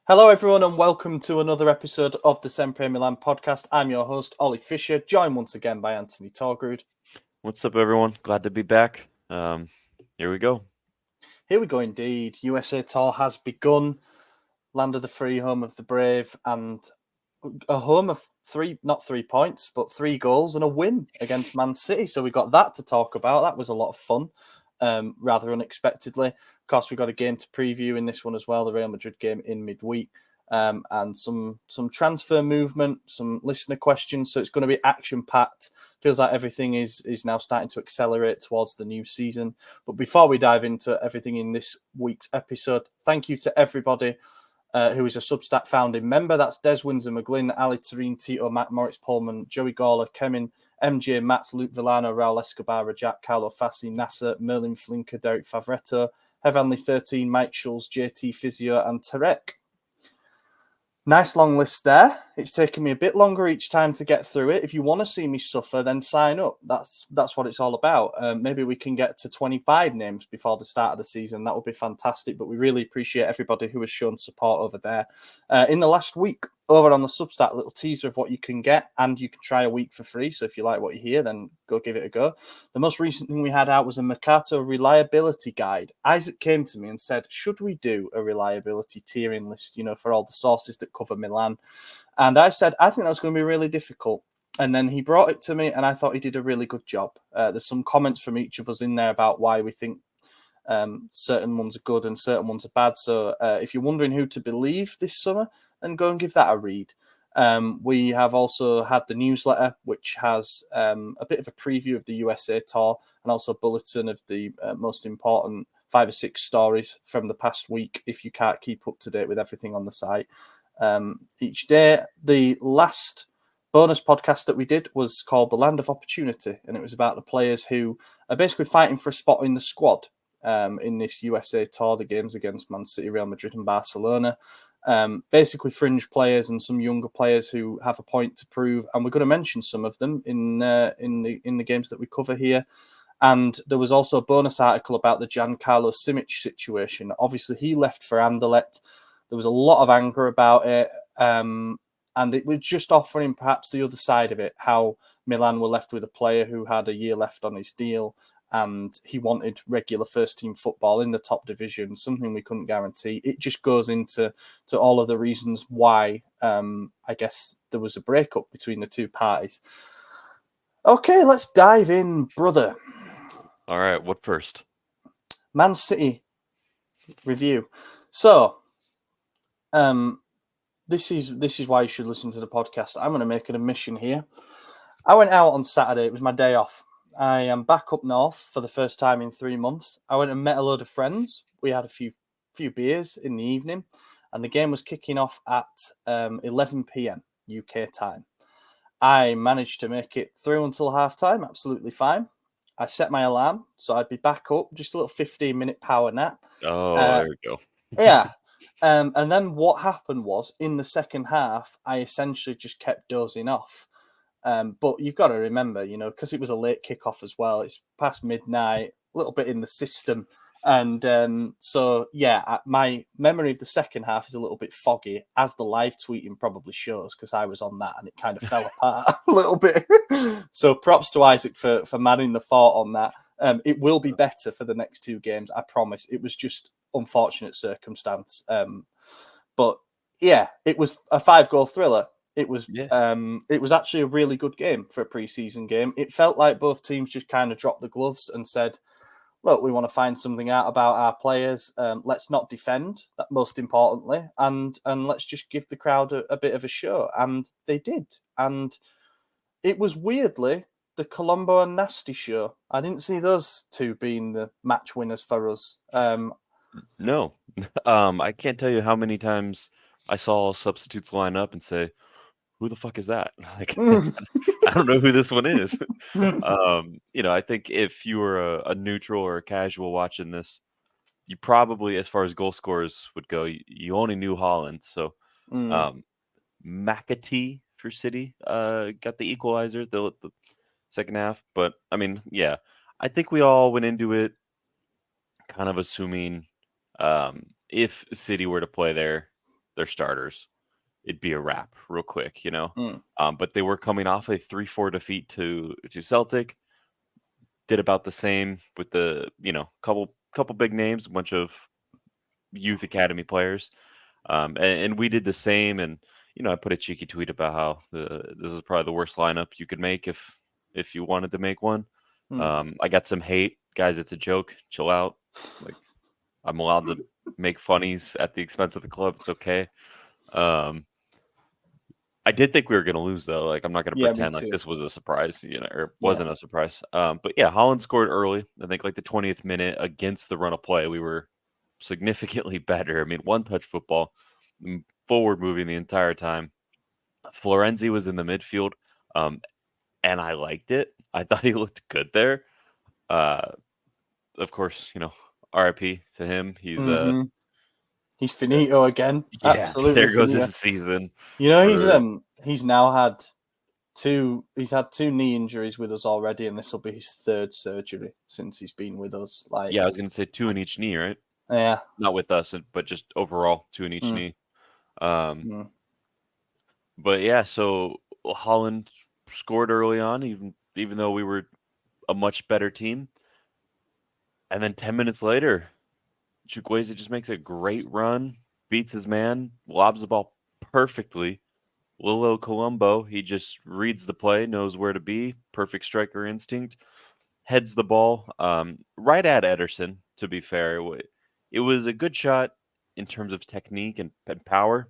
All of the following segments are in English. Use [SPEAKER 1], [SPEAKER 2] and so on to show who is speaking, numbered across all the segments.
[SPEAKER 1] Hello, everyone, and welcome to another episode of the SempreMilan podcast. I'm your host, Ollie Fisher, joined once again by Anthony Torgrud.
[SPEAKER 2] What's up, everyone? Glad to be back. Here we go.
[SPEAKER 1] Here we go, indeed. USA Tour has begun. Land of the free, home of the brave, and a home of not 3 points, but 3 goals and a win against Man City. So we got that to talk about. That was a lot of fun, rather unexpectedly. Of course, we got a game to preview in this one as well, the Real Madrid game in midweek, and some transfer movement, some listener questions. So it's going to be action-packed. Feels like everything is now starting to accelerate towards the new season. But before we dive into everything in this week's episode, thank you to everybody who is a Substack founding member. That's Des Windsor McGlynn, Ali Tareen, Tito, Matt, Moritz Pullman, Joey Gawler, Kemin, MJ, Mats, Luke Villano, Raul Escobar, Rajat, Carlo Fassi, Nasser, Merlin Flinker, Derek Favretto, Heavenly 13, Mike Schulz, JT Physio, and Tarek. Nice long list there. It's taken me a bit longer each time to get through it. If you want to see me suffer, then sign up. That's what it's all about. Maybe we can get to 25 names before the start of the season. That would be fantastic. But we really appreciate everybody who has shown support over there. In the last week, over on the Substack, little teaser of what you can get, and you can try a week for free. So if you like what you hear, then go give it a go. The most recent thing we had out was a Mercato reliability guide. Isaac came to me and said, should we do a reliability tiering list, for all the sources that cover Milan? And I said, I think that's going to be really difficult. And then he brought it to me, and I thought he did a really good job. There's some comments from each of us in there about why we think certain ones are good and certain ones are bad. So if you're wondering who to believe this summer, then go and give that a read. We have also had the newsletter, which has a bit of a preview of the USA Tour and also a bulletin of the most important 5 or 6 stories from the past week if you can't keep up to date with everything on the site. Each day. The last bonus podcast that we did was called The Land of Opportunity, and it was about the players who are basically fighting for a spot in the squad in this USA Tour, the games against Man City, Real Madrid and Barcelona. Basically fringe players and some younger players who have a point to prove, and we're going to mention some of them in the games that we cover here. And there was also a bonus article about the Giancarlo Simic situation. Obviously, he left for Anderlecht. There was a lot of anger about it, and it was just offering perhaps the other side of it, how Milan were left with a player who had a year left on his deal, and he wanted regular first-team football in the top division, something we couldn't guarantee. It just goes into all of the reasons why, I guess, there was a breakup between the two parties. Okay, let's dive in, brother.
[SPEAKER 2] All right, what first?
[SPEAKER 1] Man City review. So, this is why you should listen to the podcast. I'm going to make an admission here. I went out on Saturday. It was my day off. I am back up north for the first time in 3 months. I went and met a load of friends. We had a few beers in the evening, and the game was kicking off at 11 p.m. UK time. I managed to make it through until halftime, absolutely fine. I set my alarm, so I'd be back up, just a little 15-minute power nap.
[SPEAKER 2] Oh, there we go.
[SPEAKER 1] Yeah. And then what happened was, in the second half, I essentially just kept dozing off. But you've got to remember, because it was a late kickoff as well, it's past midnight, a little bit in the system. And so, yeah, my memory of the second half is a little bit foggy, as the live tweeting probably shows, because I was on that and it kind of fell apart a little bit. So props to Isaac for manning the fort on that. It will be better for the next 2 games, I promise. It was just unfortunate circumstance. But yeah, it was a 5-goal thriller. It was actually a really good game for a pre-season game. It felt like both teams just kind of dropped the gloves and said, look, we want to find something out about our players. Let's not defend, that most importantly, and let's just give the crowd a bit of a show. And they did. And it was weirdly the Colombo and Nasty show. I didn't see those two being the match winners for us.
[SPEAKER 2] No. I can't tell you how many times I saw substitutes line up and say, who the fuck is that? Like, I don't know who this one is. I think if you were a neutral or a casual watching this, you probably, as far as goal scorers would go, you only knew Holland. So McAtee for City got the equalizer the second half. But, I mean, yeah, I think we all went into it kind of assuming if City were to play there, their starters, it'd be a wrap real quick,
[SPEAKER 1] Mm.
[SPEAKER 2] But they were coming off a 3-4 defeat to Celtic. Did about the same with the couple big names, a bunch of youth academy players, and we did the same. And I put a cheeky tweet about how this is probably the worst lineup you could make if you wanted to make one. I got some hate, guys. It's a joke. Chill out. Like, I'm allowed to make funnies at the expense of the club. It's okay. I did think we were going to lose, though. Like, I'm not going to
[SPEAKER 1] Yeah, me
[SPEAKER 2] pretend like
[SPEAKER 1] too.
[SPEAKER 2] this was a surprise, or
[SPEAKER 1] Yeah.
[SPEAKER 2] wasn't a surprise. But yeah, Holland scored early. I think like the 20th minute against the run of play, we were significantly better. I mean, one-touch football, forward moving the entire time. Florenzi was in the midfield, and I liked it. I thought he looked good there. Of course, RIP to him.
[SPEAKER 1] He's finito again.
[SPEAKER 2] Yeah,
[SPEAKER 1] Absolutely
[SPEAKER 2] there goes
[SPEAKER 1] finito.
[SPEAKER 2] his season.
[SPEAKER 1] He's now had two knee injuries with us already, and this will be his third surgery since he's been with us.
[SPEAKER 2] Yeah, I was going to say 2 in each knee, right?
[SPEAKER 1] Yeah.
[SPEAKER 2] Not with us, but just overall 2 in each knee. But yeah, so Holland scored early on, even though we were a much better team. And then 10 minutes later, Chukwueze just makes a great run, beats his man, lobs the ball perfectly. Lilo Colombo, he just reads the play, knows where to be, perfect striker instinct, heads the ball right at Ederson, to be fair. It was a good shot in terms of technique and power.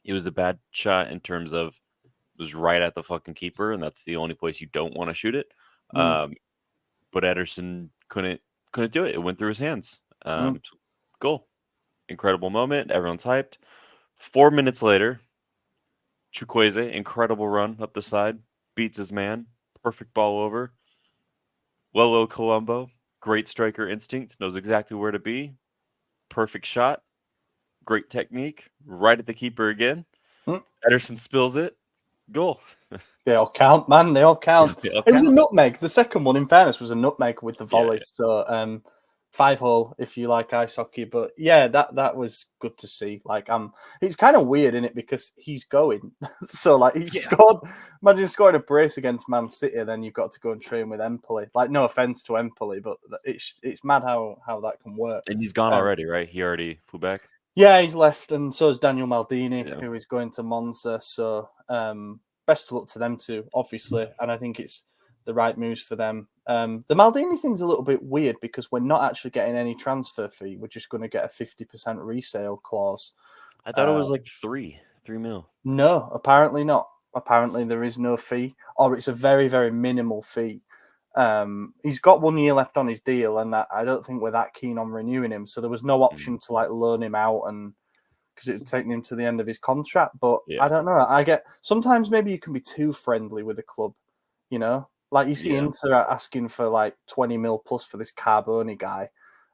[SPEAKER 2] It was a bad shot in terms of it was right at the fucking keeper, and that's the only place you don't want to shoot it. But Ederson couldn't do it. It went through his hands. Goal. Incredible moment. Everyone's hyped. 4 minutes later, Chukwueze, incredible run up the side, beats his man. Perfect ball over. Lolo Colombo, great striker instinct, knows exactly where to be. Perfect shot. Great technique. Right at the keeper again. Ederson spills it. Goal.
[SPEAKER 1] They all count, man. They all count. It was a nutmeg. The second one, in fairness, was a nutmeg with the volley. Yeah. So 5-hole if you like ice hockey. But yeah, that was good to see. Like, it's kind of weird, isn't it? Because he's going. So like scored. Imagine scoring a brace against Man City, then you've got to go and train with Empoli. Like, no offense to Empoli, but it's mad how that can work.
[SPEAKER 2] And he's gone already, right? He already flew back.
[SPEAKER 1] Yeah, he's left, and so is Daniel Maldini, who is going to Monza. So best of luck to them two, obviously, and I think it's the right moves for them. The Maldini thing's a little bit weird because we're not actually getting any transfer fee. We're just going to get a 50% resale clause.
[SPEAKER 2] I thought it was like 3 mil.
[SPEAKER 1] No, apparently not. Apparently there is no fee, or it's a very, very minimal fee. He's got 1 year left on his deal, and I don't think we're that keen on renewing him. So there was no option to like loan him out, and because it would take him to the end of his contract. But I don't know. I get sometimes maybe you can be too friendly with a club, like you see Inter asking for like 20 mil plus for this Carboni guy,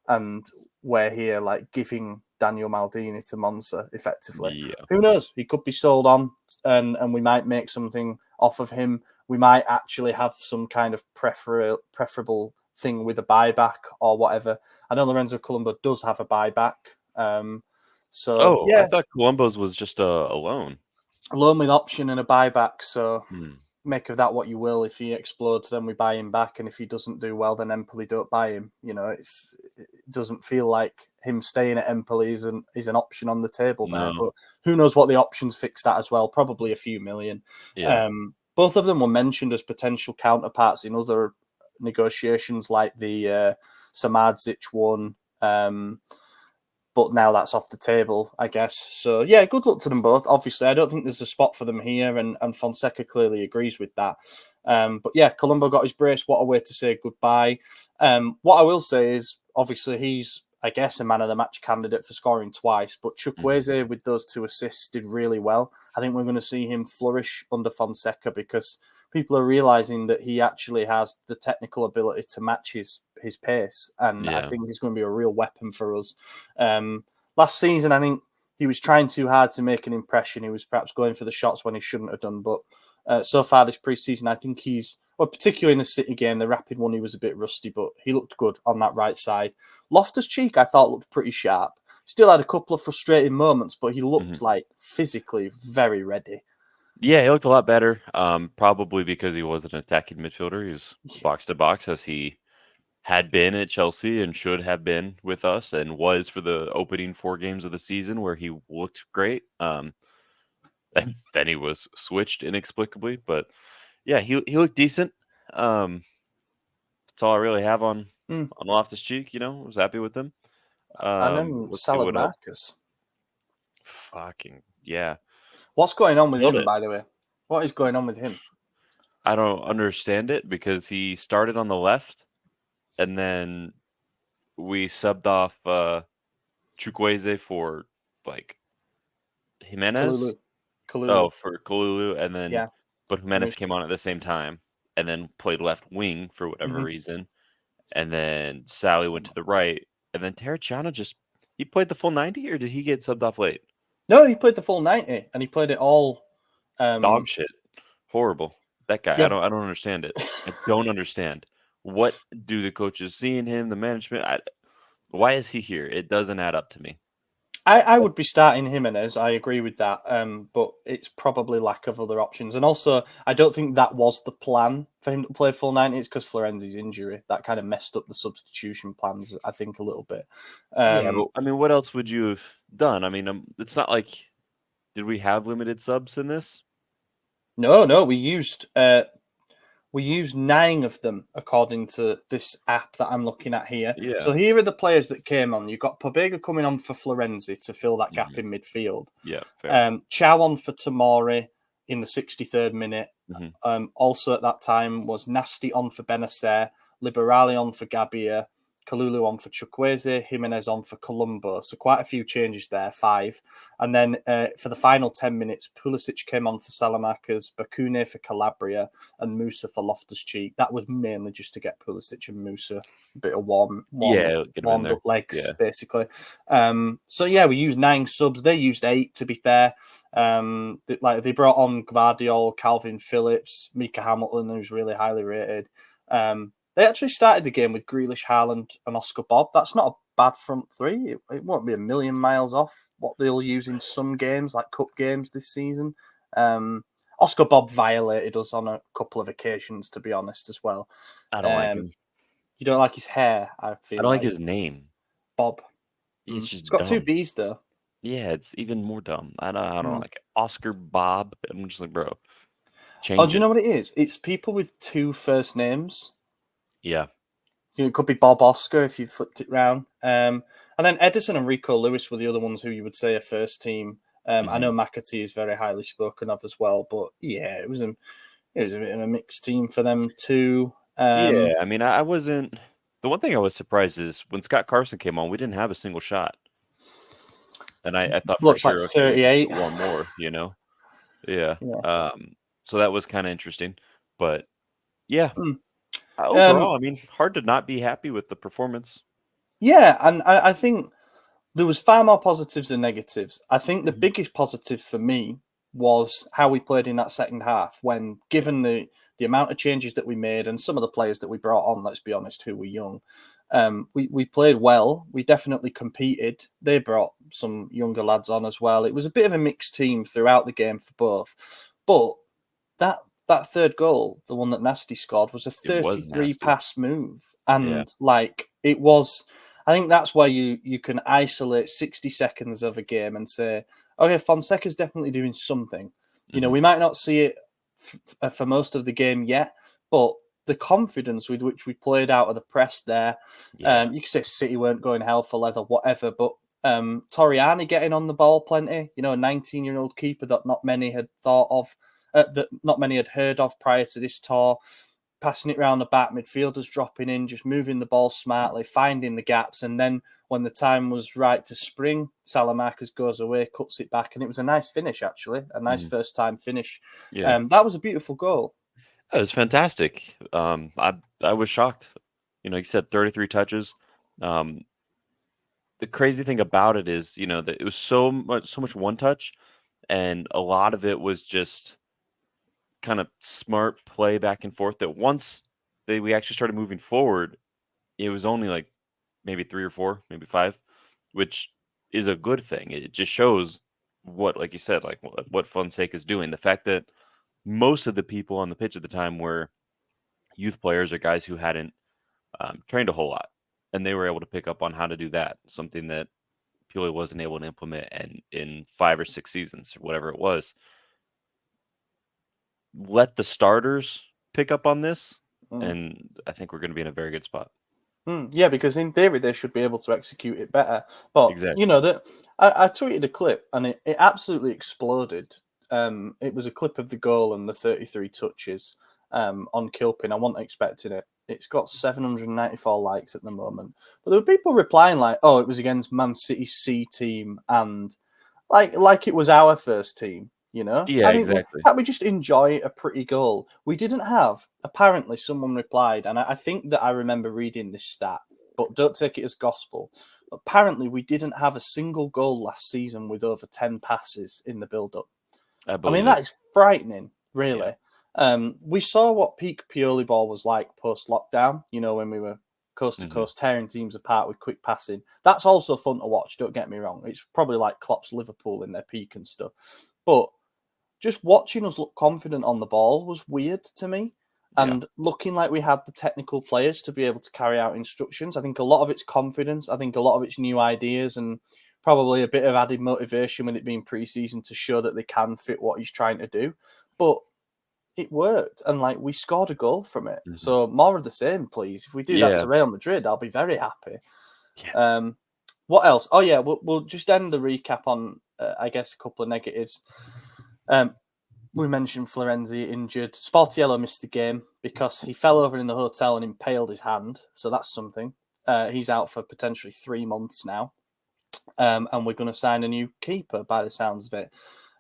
[SPEAKER 1] and we're here like giving Daniel Maldini to Monza effectively. Yeah. Who knows? He could be sold on, and we might make something off of him. We might actually have some kind of preferable thing with a buyback or whatever. I know Lorenzo Colombo does have a buyback. I
[SPEAKER 2] thought Colombo's was just a loan.
[SPEAKER 1] A loan with option and a buyback. So make of that what you will. If he explodes, then we buy him back. And if he doesn't do well, then Empoli don't buy him. It doesn't feel like him staying at Empoli is an option on the table there. But who knows what the options fixed at as well. Probably a few million. Yeah. Both of them were mentioned as potential counterparts in other negotiations, like the Samardzic one. But now that's off the table, I guess. So, yeah, good luck to them both. Obviously, I don't think there's a spot for them here, and Fonseca clearly agrees with that. But, yeah, Colombo got his brace. What a way to say goodbye. What I will say is, obviously, he's, I guess, a man of the match candidate for scoring twice. But Chukwueze, with those 2 assists, did really well. I think we're going to see him flourish under Fonseca because people are realizing that he actually has the technical ability to match his pace. And I think he's going to be a real weapon for us. Last season, I think he was trying too hard to make an impression. He was perhaps going for the shots when he shouldn't have done. But so far this preseason, I think particularly in the City game, the Rapid one, he was a bit rusty, but he looked good on that right side. Loftus-Cheek, I thought, looked pretty sharp. Still had a couple of frustrating moments, but he looked
[SPEAKER 2] Mhm.
[SPEAKER 1] like physically very ready.
[SPEAKER 2] Yeah, he looked a lot better. Probably because he wasn't an attacking midfielder. He was box to box as he had been at Chelsea and should have been with us, and was for the opening 4 games of the season where he looked great. And then he was switched inexplicably, but yeah, he looked decent. Um, that's all I really have
[SPEAKER 1] Mm.
[SPEAKER 2] on Loftus Cheek. I was happy with him.
[SPEAKER 1] And then
[SPEAKER 2] Let's see what else.
[SPEAKER 1] Marcus.
[SPEAKER 2] Fucking yeah,
[SPEAKER 1] What's going on with
[SPEAKER 2] killed
[SPEAKER 1] him,
[SPEAKER 2] it.
[SPEAKER 1] by the way? What is going on with him?
[SPEAKER 2] I don't understand it because he started on the left, and then we subbed off Chukwueze for like Jimenez.
[SPEAKER 1] Kalulu. Kalulu.
[SPEAKER 2] Oh, for Kalulu, and then
[SPEAKER 1] Yeah.
[SPEAKER 2] but Jimenez came
[SPEAKER 1] Musa.
[SPEAKER 2] on at the same time, and then played left wing for whatever
[SPEAKER 1] Mm-hmm.
[SPEAKER 2] reason, and then Sally went to the right, and then Terracciano just he played the full 90, or did he get subbed off late?
[SPEAKER 1] No, he played the full 90 and he played it all.
[SPEAKER 2] Dog shit, horrible. That guy, I
[SPEAKER 1] Yeah,
[SPEAKER 2] don't understand it. I don't understand. What do the coaches see in him? The management, why is he here? It doesn't add up to me.
[SPEAKER 1] I would be starting Jimenez. I agree with that. But it's probably lack of other options. And also, I don't think that was the plan for him to play full 90. It's because Florenzi's injury. That kind of messed up the substitution plans, I think, a little bit.
[SPEAKER 2] Yeah, but I mean, what else would you have done? I mean, it's not like did we have limited subs in this?
[SPEAKER 1] No, we used 9 of them according to this app that I'm looking at here.
[SPEAKER 2] Yeah.
[SPEAKER 1] So here are the players that came on. You've got Pobega coming on for Florenzi to fill that gap
[SPEAKER 2] Mhm.
[SPEAKER 1] in midfield.
[SPEAKER 2] Yeah, fair.
[SPEAKER 1] Chow on for Tomori in the 63rd minute.
[SPEAKER 2] Mhm.
[SPEAKER 1] Also at that time was Nasty on for Benacer, Liberali on for Gabia, Kalulu on for Chukwueze, Jimenez on for Colombo. So quite a few changes there, 5. And then for the final 10 minutes, Pulisic came on for Salamanca's, Bakune for Calabria, and Musa for Loftus-Cheek. That was mainly just to get Pulisic and Musa a bit of warmed
[SPEAKER 2] Get him in there.
[SPEAKER 1] up legs,
[SPEAKER 2] Yeah.
[SPEAKER 1] basically. So yeah, we used 9 subs. They used 8, to be fair. They brought on Gvardiol, Calvin Phillips, Mika Hamilton, who's really highly rated. They actually started the game with Grealish, Haaland, and Oscar Bob. That's not a bad front three. It won't be a million miles off what they'll use in some games, like cup games this season. Oscar Bob violated us on a couple of occasions, to be honest, as well.
[SPEAKER 2] I don't like him.
[SPEAKER 1] You don't like his hair, I feel
[SPEAKER 2] I don't like his name.
[SPEAKER 1] Bob.
[SPEAKER 2] It's
[SPEAKER 1] It's
[SPEAKER 2] just
[SPEAKER 1] got 2
[SPEAKER 2] dumb.
[SPEAKER 1] B's, though.
[SPEAKER 2] Yeah, it's even more dumb. I don't like it. Oscar Bob. I'm just like, bro,
[SPEAKER 1] Oh,
[SPEAKER 2] change
[SPEAKER 1] do you
[SPEAKER 2] it.
[SPEAKER 1] know what it is? It's people with 2 first names.
[SPEAKER 2] Yeah.
[SPEAKER 1] It could be Bob Oscar if you flipped it round. And then Edison and Rico Lewis were the other ones who you would say are first team. I know McAtee is very highly spoken of as well, but yeah, it was a bit of a mixed team for them too.
[SPEAKER 2] Yeah, I mean, I wasn't. The one thing I was surprised is when Scott Carson came on, we didn't have a single shot, and I thought for
[SPEAKER 1] Looks like
[SPEAKER 2] sure, okay, we could
[SPEAKER 1] 38.
[SPEAKER 2] get one more, Yeah.
[SPEAKER 1] Yeah.
[SPEAKER 2] So that was kind of interesting, but yeah,
[SPEAKER 1] Mm.
[SPEAKER 2] overall, I mean, hard to not be happy with the performance.
[SPEAKER 1] Yeah, and I think there was far more positives than negatives. I think the
[SPEAKER 2] Mhm.
[SPEAKER 1] biggest positive for me was how we played in that second half. When given the amount of changes that we made and some of the players that we brought on, let's be honest, who were young, we played well. We definitely competed. They brought some younger lads on as well. It was a bit of a mixed team throughout the game for both. But that third goal, the one that Nasty scored, was a
[SPEAKER 2] It was
[SPEAKER 1] 33
[SPEAKER 2] nasty.
[SPEAKER 1] pass move,
[SPEAKER 2] Yeah.
[SPEAKER 1] and like it was. I think that's where you can isolate 60 seconds of a game and say, okay, Fonseca's definitely doing something.
[SPEAKER 2] Mhm.
[SPEAKER 1] We might not see it for most of the game yet, but the confidence with which we played out of the press there,
[SPEAKER 2] Yeah.
[SPEAKER 1] you could say City weren't going hell for leather, whatever, but Torriani getting on the ball plenty, a 19-year-old keeper that not many had thought of, that not many had heard of prior to this tour, passing it around the back, midfielders dropping in, just moving the ball smartly, finding the gaps. And then when the time was right to spring, Salamakers goes away, cuts it back. And it was a nice finish, actually, a nice
[SPEAKER 2] Mhm.
[SPEAKER 1] first time finish.
[SPEAKER 2] Yeah.
[SPEAKER 1] That was a beautiful goal.
[SPEAKER 2] It was fantastic. I was shocked. You said 33 touches. Um, the crazy thing about it is, that it was so much one touch, and a lot of it was just kind of smart play back and forth. That once we actually started moving forward, it was only like maybe 3 or 4, maybe 5, which is a good thing. It just shows what, like you said, like what Fonseca is doing. The fact that most of the people on the pitch at the time were youth players or guys who hadn't trained a whole lot, and they were able to pick up on how to do that. Something that Pioli wasn't able to implement, and in 5 or 6 seasons, or whatever it was. Let the starters pick up on this, and I think we're going to be in a very good spot.
[SPEAKER 1] Yeah, because in theory they should be able to execute it better. But
[SPEAKER 2] Exactly.
[SPEAKER 1] you know that I tweeted a clip and it absolutely exploded. It was a clip of the goal and the 33 touches on Kilpin. I wasn't expecting it. It's got 794 likes at the moment, but there were people replying like, "Oh, it was against Man City C team," and like it was our first team. You know,
[SPEAKER 2] Yeah, exactly.
[SPEAKER 1] can't we just enjoy a pretty goal? We didn't have. Apparently, someone replied, and I think that I remember reading this stat, but don't take it as gospel. Apparently, we didn't have a single goal last season with over 10 passes in the build-up.
[SPEAKER 2] I
[SPEAKER 1] I mean,
[SPEAKER 2] believe
[SPEAKER 1] that
[SPEAKER 2] it.
[SPEAKER 1] is frightening, really.
[SPEAKER 2] Yeah.
[SPEAKER 1] We saw what peak Pioli ball was like post-lockdown, you know, when we were coast to
[SPEAKER 2] Mhm.
[SPEAKER 1] coast, tearing teams apart with quick passing. That's also fun to watch, don't get me wrong. It's probably like Klopp's Liverpool in their peak and stuff. But just watching us look confident on the ball was weird to me.
[SPEAKER 2] Yeah.
[SPEAKER 1] And looking like we had the technical players to be able to carry out instructions. I think a lot of it's confidence. I think a lot of it's new ideas and probably a bit of added motivation with it being pre-season to show that they can fit what he's trying to do. But it worked, and like we scored a goal from it.
[SPEAKER 2] Mhm.
[SPEAKER 1] So more of the same, please. If we do that
[SPEAKER 2] Yeah.
[SPEAKER 1] to Real Madrid, I'll be very happy.
[SPEAKER 2] Yeah.
[SPEAKER 1] What else? Oh yeah, we'll just end the recap on I guess a couple of negatives. We mentioned Florenzi injured. Sportiello missed the game because he fell over in the hotel and impaled his hand. So that's something. He's out for potentially 3 months now. And we're going to sign a new keeper by the sounds of it.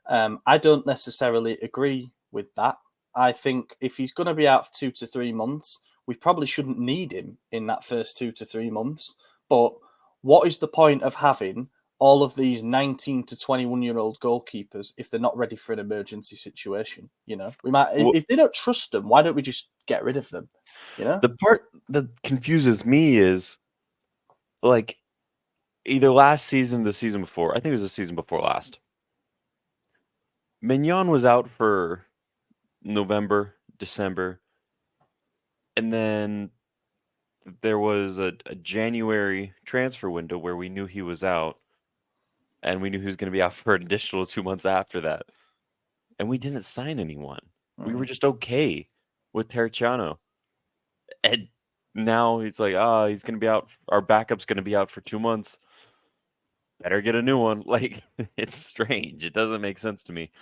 [SPEAKER 1] I don't necessarily agree with that. I think if he's going to be out for 2 to 3 months, we probably shouldn't need him in that first 2 to 3 months. But what is the point of having all of these 19 to 21-year-old goalkeepers if they're not ready for an emergency situation? You know, we might,
[SPEAKER 2] Well,
[SPEAKER 1] if they don't trust them, why don't we just get rid of them? You know,
[SPEAKER 2] the part that confuses me is like either last season, the season before. I think it was the season before last. Mignon was out for November, December, and then there was a January transfer window where we knew he was out, and we knew he was going to be out for an additional 2 months after that, and we didn't sign anyone. We were just okay with Terracciano, and now he's like, he's going to be out. Our backup's going to be out for 2 months. Better get a new one. Like, it's strange. It doesn't make sense to me.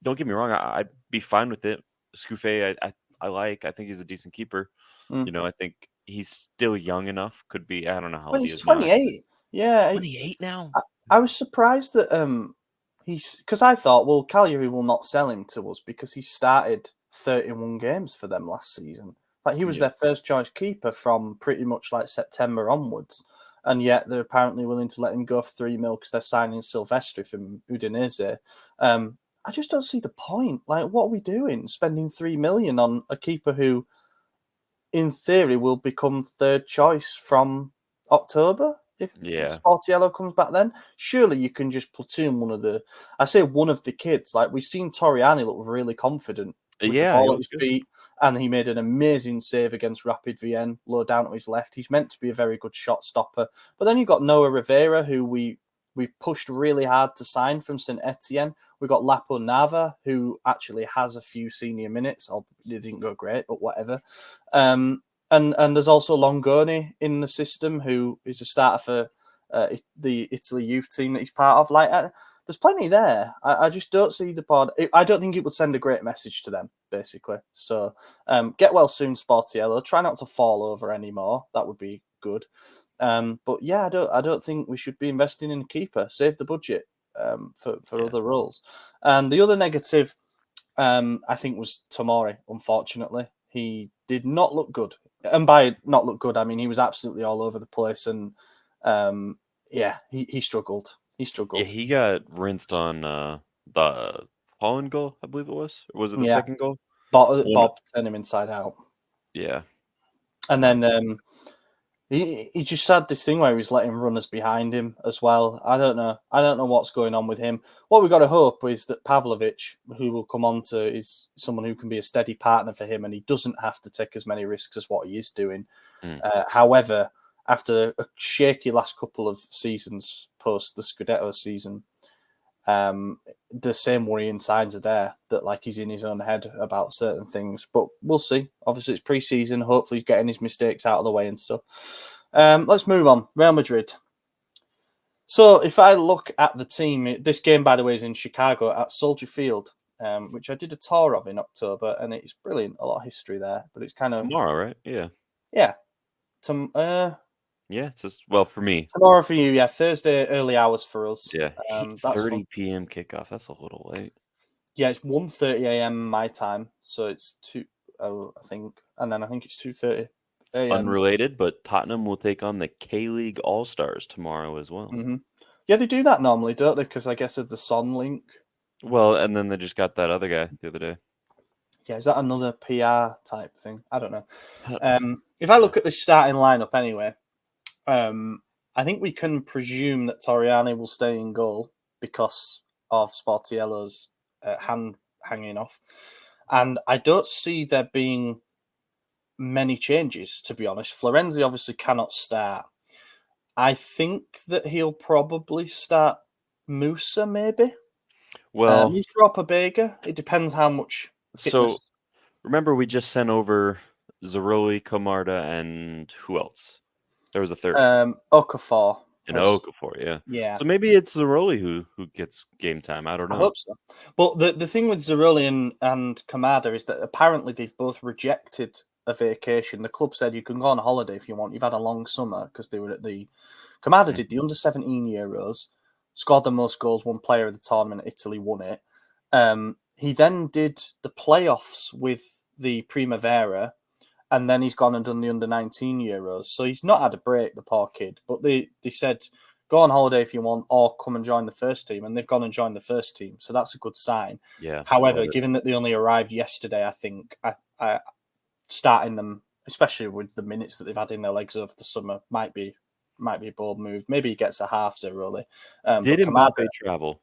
[SPEAKER 2] Don't get me wrong. I'd be fine with it. Scouffet, I like. I think he's a decent keeper.
[SPEAKER 1] Mm.
[SPEAKER 2] You know, I think he's still young enough. Could be. I don't know how
[SPEAKER 1] Well,
[SPEAKER 2] old he
[SPEAKER 1] he's
[SPEAKER 2] is now.
[SPEAKER 1] 28. Yeah,
[SPEAKER 2] 28 now.
[SPEAKER 1] I was surprised that he's because I thought, well, Cagliari will not sell him to us because he started 31 games for them last season. Like he was
[SPEAKER 2] Yeah.
[SPEAKER 1] their first choice keeper from pretty much like September onwards, and yet they're apparently willing to let him go for 3 mil because they're signing Silvestri from Udinese. I just don't see the point. Like, what are we doing? Spending 3 million on a keeper who, in theory, will become third choice from October if
[SPEAKER 2] Yeah.
[SPEAKER 1] Sportiello comes back then. Surely you can just platoon one of the kids. Like we've seen Torriani look really confident with the
[SPEAKER 2] Yeah, he
[SPEAKER 1] ball at
[SPEAKER 2] looks
[SPEAKER 1] his
[SPEAKER 2] good.
[SPEAKER 1] feet, and he made an amazing save against Rapid Vienna, low down to his left. He's meant to be a very good shot stopper. But then you've got Noah Rivera, who we pushed really hard to sign from St Etienne. We've got Lapo Nava, who actually has a few senior minutes. They didn't go great, but whatever. And there's also Longoni in the system, who is a starter for the Italy youth team that he's part of. There's plenty there. I just don't see the pod. I don't think it would send a great message to them, basically. So get well soon, Sportiello. Try not to fall over anymore. That would be good. But yeah, I don't think we should be investing in a keeper. Save the budget for
[SPEAKER 2] Yeah.
[SPEAKER 1] other roles. And the other negative, I think, was Tomori. Unfortunately, he did not look good. And by not look good, I mean he was absolutely all over the place. And he struggled. He
[SPEAKER 2] Yeah,
[SPEAKER 1] struggled.
[SPEAKER 2] he got rinsed on the Holland goal, I believe it was. Or was it the
[SPEAKER 1] Yeah,
[SPEAKER 2] second goal?
[SPEAKER 1] Bob,
[SPEAKER 2] One,
[SPEAKER 1] Bob turned him inside out.
[SPEAKER 2] yeah.
[SPEAKER 1] And
[SPEAKER 2] Um,
[SPEAKER 1] then He just had this thing where he's letting runners behind him as well. I don't know. I don't know what's going on with him. What we've got to hope is that Pavlovic, who will come on to, is someone who can be a steady partner for him, and he doesn't have to take as many risks as what he is doing. However, after a shaky last couple of seasons post the Scudetto season, the same worrying signs are there that like he's in his own head about certain things. But we'll see. Obviously, it's pre-season. Hopefully, he's getting his mistakes out of the way and stuff. Let's move on. Real Madrid. So if I look at the team, this game, by the way, is in Chicago at Soldier Field, which I did a tour of in October, and it's brilliant. A lot of history there, but it's kind of
[SPEAKER 2] Tomorrow, right? Yeah.
[SPEAKER 1] Yeah.
[SPEAKER 2] Yeah, it's just, well, for me.
[SPEAKER 1] Tomorrow for you, yeah. Thursday, early hours for us.
[SPEAKER 2] Yeah,
[SPEAKER 1] that's
[SPEAKER 2] 8:30 p.m. kickoff. That's a little late.
[SPEAKER 1] Yeah, it's 1:30 a.m. my time, so it's 2, I think, and then I think it's 2:30 a.m.
[SPEAKER 2] Unrelated, but Tottenham will take on the K-League All-Stars tomorrow as well.
[SPEAKER 1] Mm-hmm. Yeah, they do that normally, don't they? Because I guess of the Son link.
[SPEAKER 2] Well, and then they just got that other guy the other day.
[SPEAKER 1] Yeah, is that another PR type thing? I don't know. If I look at the starting lineup anyway, I think we can presume that Torriani will stay in goal because of Sportiello's hand hanging off. And I don't see there being many changes, to be honest. Florenzi obviously cannot start. I think that he'll probably start Musa, maybe.
[SPEAKER 2] Well,
[SPEAKER 1] he's drop a Bega. It depends how much fitness.
[SPEAKER 2] So, remember we just sent over Zaroli, Camarda, and who else? There was a third.
[SPEAKER 1] Okafor.
[SPEAKER 2] And Okafor, yeah.
[SPEAKER 1] Yeah.
[SPEAKER 2] So maybe it's Zaroli who gets game time. I don't know.
[SPEAKER 1] I hope so. But the thing with Zaroli and Kamada is that apparently they've both rejected a vacation. The club said you can go on holiday if you want. You've had a long summer because they were at the... Kamada did the under-17 Euros, scored the most goals, won player of the tournament, Italy won it. He then did the playoffs with the Primavera, and then he's gone and done the under-19 Euros. So he's not had a break, the poor kid. But they said, go on holiday if you want, or come and join the first team. And they've gone and joined the first team. So that's a good sign.
[SPEAKER 2] Yeah.
[SPEAKER 1] However, given that they only arrived yesterday, I think starting them, especially with the minutes that they've had in their legs over the summer, might be a bold move. Maybe he gets a half Zaroli.
[SPEAKER 2] Did Mbappe travel?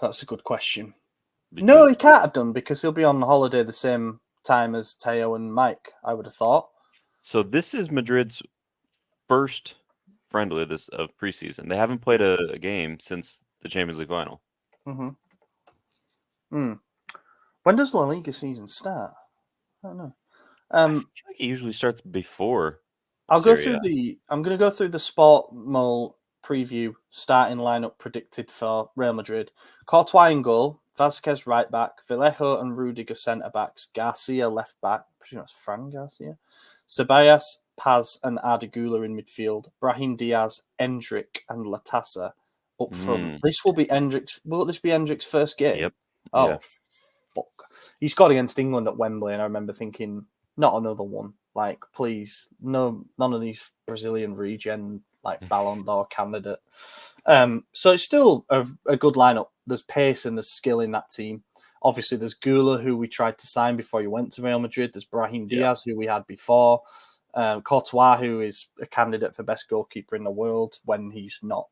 [SPEAKER 1] That's a good question. No, he can't have done because he'll be on holiday the same time as Teo and Mike, I would have thought.
[SPEAKER 2] So this is Madrid's first friendly of preseason. They haven't played a game since the Champions League final.
[SPEAKER 1] When does La Liga season start? I don't know.
[SPEAKER 2] I feel like it usually starts before.
[SPEAKER 1] I'm going to go through the Sport Mole preview starting lineup predicted for Real Madrid. Courtois in goal, Vázquez right back, Vallejo and Rudiger centre backs, Garcia left back, presume that's Fran Garcia, Ceballos, Paz and Ardegula in midfield, Brahim Diaz, Endrick and Latassa up front. This will be Endrick's. Will this be Endrick's first game?
[SPEAKER 2] Yep.
[SPEAKER 1] Oh,
[SPEAKER 2] yeah.
[SPEAKER 1] Fuck. He scored against England at Wembley, and I remember thinking, not another one. Like, please, no, none of these Brazilian regen like Ballon d'Or candidate. So it's still a good lineup. There's pace and there's skill in that team. Obviously, there's Gula, who we tried to sign before he went to Real Madrid. There's Brahim Diaz, who we had before. Courtois, who is a candidate for best goalkeeper in the world when he's not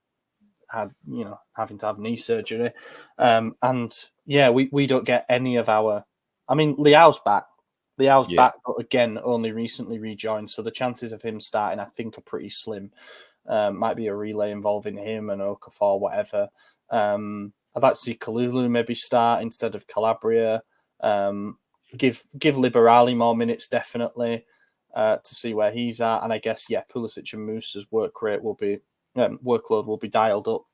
[SPEAKER 1] having to have knee surgery. And yeah, we don't get any of our. I mean, Leao's back. Back, but again, only recently rejoined. So the chances of him starting, I think, are pretty slim. Might be a relay involving him and Okafor, whatever. I'd like to see Kalulu maybe start instead of Calabria. Give Liberali more minutes, definitely, to see where he's at. And I guess, Pulisic and Musa's workload will be dialed up.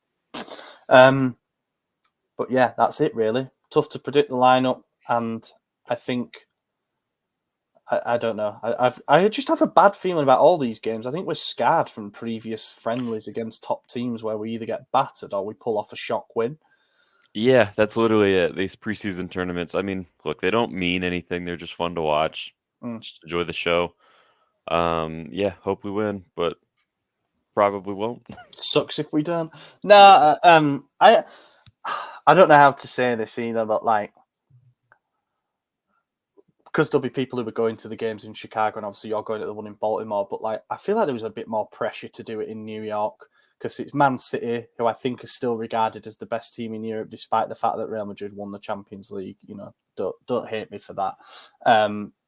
[SPEAKER 1] But yeah, that's it really. Tough to predict the lineup, and I think I don't know. I just have a bad feeling about all these games. I think we're scarred from previous friendlies against top teams where we either get battered or we pull off a shock win.
[SPEAKER 2] Yeah, that's literally it. These preseason tournaments. I mean, look, they don't mean anything. They're just fun to watch. Just enjoy the show. Hope we win, but probably won't.
[SPEAKER 1] Sucks if we don't. No, I don't know how to say this either, but like, because there'll be people who are going to the games in Chicago, and obviously you're going to the one in Baltimore. But like, I feel like there was a bit more pressure to do it in New York because it's Man City, who I think are still regarded as the best team in Europe, despite the fact that Real Madrid won the Champions League. You know, don't hate me for that.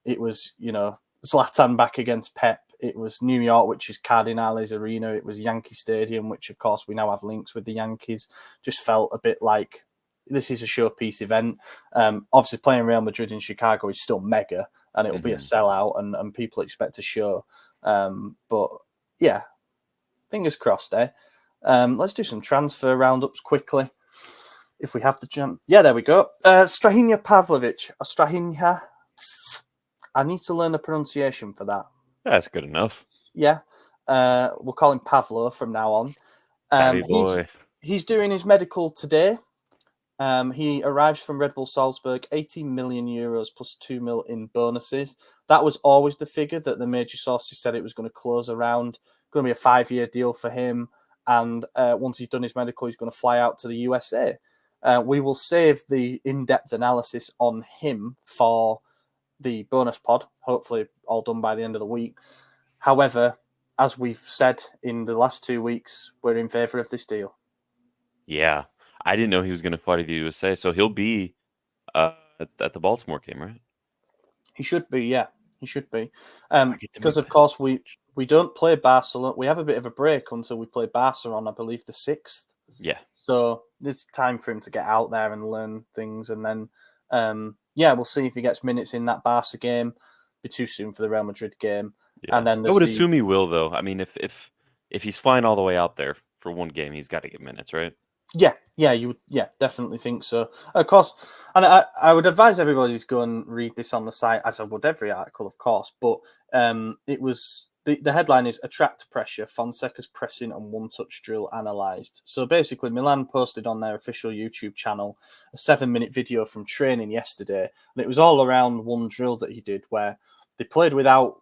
[SPEAKER 1] It was, you know, Zlatan back against Pep. It was New York, which is Cardinales Arena. It was Yankee Stadium, which of course we now have links with the Yankees. Just felt a bit like this is a showpiece event. Obviously, playing Real Madrid in Chicago is still mega, and it will be a sellout, and people expect a show. But yeah, fingers crossed, eh? Let's do some transfer roundups quickly. If we have to jump. Yeah, there we go. Strahinja Pavlovic. Strahinja. I need to learn the pronunciation for that.
[SPEAKER 2] That's good enough.
[SPEAKER 1] Yeah. We'll call him Pavlo from now on.
[SPEAKER 2] Patty boy.
[SPEAKER 1] He's doing his medical today. He arrives from Red Bull Salzburg, 18 million euros plus 2 mil in bonuses. That was always the figure that the major sources said it was going to close around. Going to be a 5-year deal for him. And once he's done his medical, he's going to fly out to the USA. We will save the in-depth analysis on him for the bonus pod, hopefully all done by the end of the week. However, as we've said in the last 2 weeks, we're in favour of this deal.
[SPEAKER 2] Yeah. I didn't know he was going to fly to the USA, so he'll be at the Baltimore game, right?
[SPEAKER 1] He should be, yeah. He should be. Because, of course, we don't play Barcelona. We have a bit of a break until we play Barca on, I believe, the 6th.
[SPEAKER 2] Yeah.
[SPEAKER 1] So there's time for him to get out there and learn things. And then, we'll see if he gets minutes in that Barca game. Be too soon for the Real Madrid game.
[SPEAKER 2] Yeah.
[SPEAKER 1] And then
[SPEAKER 2] I would assume he will, though. I mean, if he's flying all the way out there for one game, he's got to get minutes, right?
[SPEAKER 1] You would definitely think so. Of course, and I would advise everybody to go and read this on the site, as I would every article, of course. But it was the headline is "Attract Pressure: Fonseca's pressing and one-touch drill analysed." So basically, Milan posted on their official YouTube channel a 7-minute video from training yesterday, and it was all around one drill that he did where they played without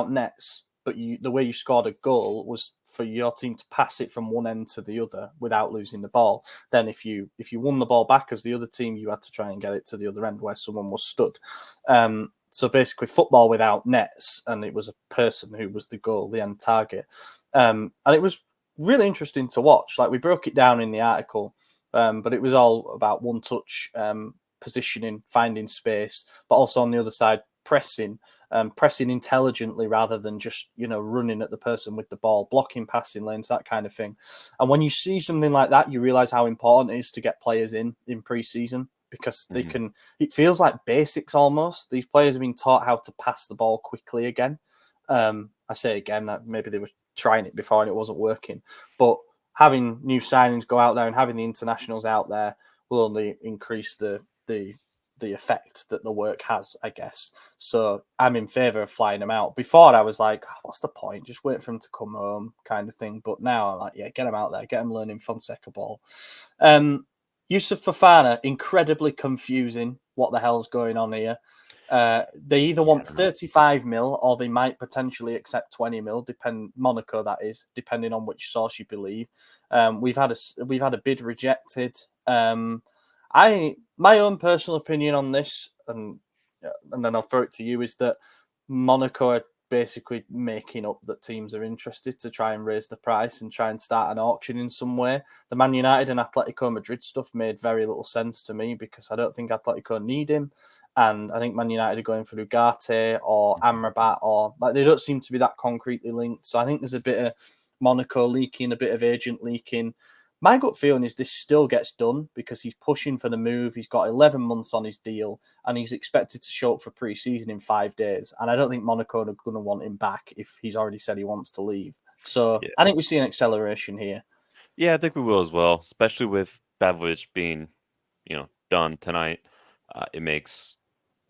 [SPEAKER 1] nets. But the way you scored a goal was for your team to pass it from one end to the other without losing the ball. Then if you won the ball back as the other team, you had to try and get it to the other end where someone was stood. So basically football without nets, and it was a person who was the goal, the end target. And it was really interesting to watch. Like, we broke it down in the article, but it was all about one-touch positioning, finding space, but also on the other side, pressing intelligently rather than just, running at the person with the ball, blocking passing lanes, that kind of thing. And when you see something like that, you realize how important it is to get players in pre-season, because they can, it feels like basics almost. These players have been taught how to pass the ball quickly again. I say again, that maybe they were trying it before and it wasn't working, but having new signings go out there and having the internationals out there will only increase the effect that the work has, I guess. So I'm in favour of flying him out. Before I was like, what's the point? Just wait for him to come home kind of thing. But now I'm like, yeah, get him out there. Get him learning Fonseca ball. Yusuf Fofana, incredibly confusing. What the hell's going on here? They either want 35 mil or they might potentially accept 20 mil, Monaco that is, depending on which source you believe. We've had a bid rejected. My own personal opinion on this, and then I'll throw it to you, is that Monaco are basically making up that teams are interested to try and raise the price and try and start an auction in some way. The Man United and Atletico Madrid stuff made very little sense to me because I don't think Atletico need him. And I think Man United are going for Ugarte or Amrabat, or like they don't seem to be that concretely linked. So I think there's a bit of Monaco leaking, a bit of agent leaking. My gut feeling is this still gets done because he's pushing for the move. He's got 11 months on his deal and he's expected to show up for pre-season in 5 days. And I don't think Monaco are going to want him back if he's already said he wants to leave. So I think we see an acceleration here.
[SPEAKER 2] Yeah, I think we will as well, especially with Pavlovic being, done tonight. It makes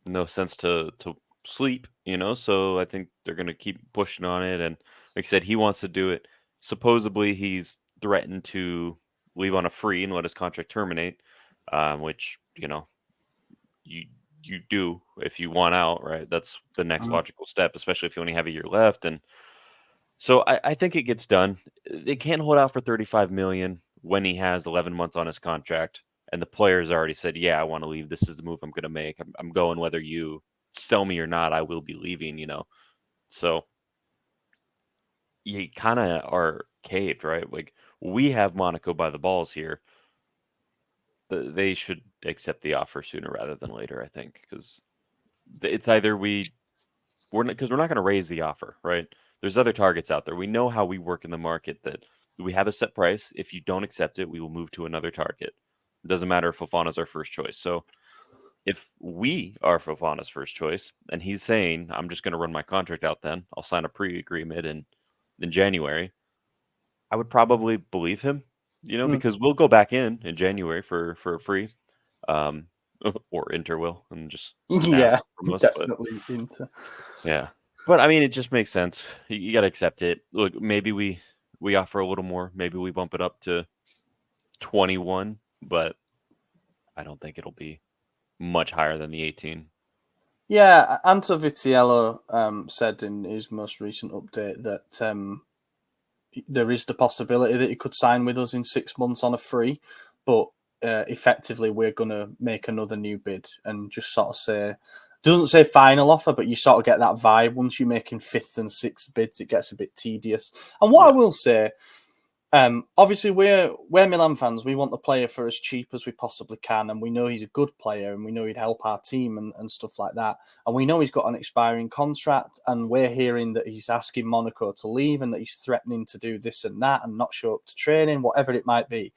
[SPEAKER 2] no sense to sleep, so I think they're going to keep pushing on it. And like I said, he wants to do it. Supposedly he's threatened to leave on a free and let his contract terminate, which, you do if you want out, right? That's the next logical step, especially if you only have a year left. And so I think it gets done. They can't hold out for 35 million when he has 11 months on his contract. And the players already said, yeah, I want to leave. This is the move I'm going to make. I'm going whether you sell me or not, I will be leaving, So you kind of are caved, right? Like, we have Monaco by the balls here. They should accept the offer sooner rather than later, I think, because it's either we're not, because we're not going to raise the offer, right? There's other targets out there. We know how we work in the market, that we have a set price. If you don't accept it, we will move to another target. It doesn't matter if Fofana's our first choice. So if we are Fofana's first choice and he's saying, I'm just going to run my contract out, then I'll sign a pre-agreement in January, I would probably believe him, because we'll go back in January for free, um, or Inter will, and just snap
[SPEAKER 1] Yeah,
[SPEAKER 2] from us. But
[SPEAKER 1] definitely into.
[SPEAKER 2] yeah, but I mean, it just makes sense. You got to accept it. Look, maybe we offer a little more. Maybe we bump it up to 21, but I don't think it'll be much higher than the 18.
[SPEAKER 1] Yeah, Anto Vitiello said in his most recent update that there is the possibility that he could sign with us in 6 months on a free, but effectively we're going to make another new bid and just sort of say, doesn't say final offer, but you sort of get that vibe. Once you're making fifth and sixth bids, it gets a bit tedious. And what I will say, obviously we're Milan fans. We want the player for as cheap as we possibly can, and we know he's a good player, and we know he'd help our team and stuff like that. And we know he's got an expiring contract, and we're hearing that he's asking Monaco to leave, and that he's threatening to do this and that, and not show up to training, whatever it might be.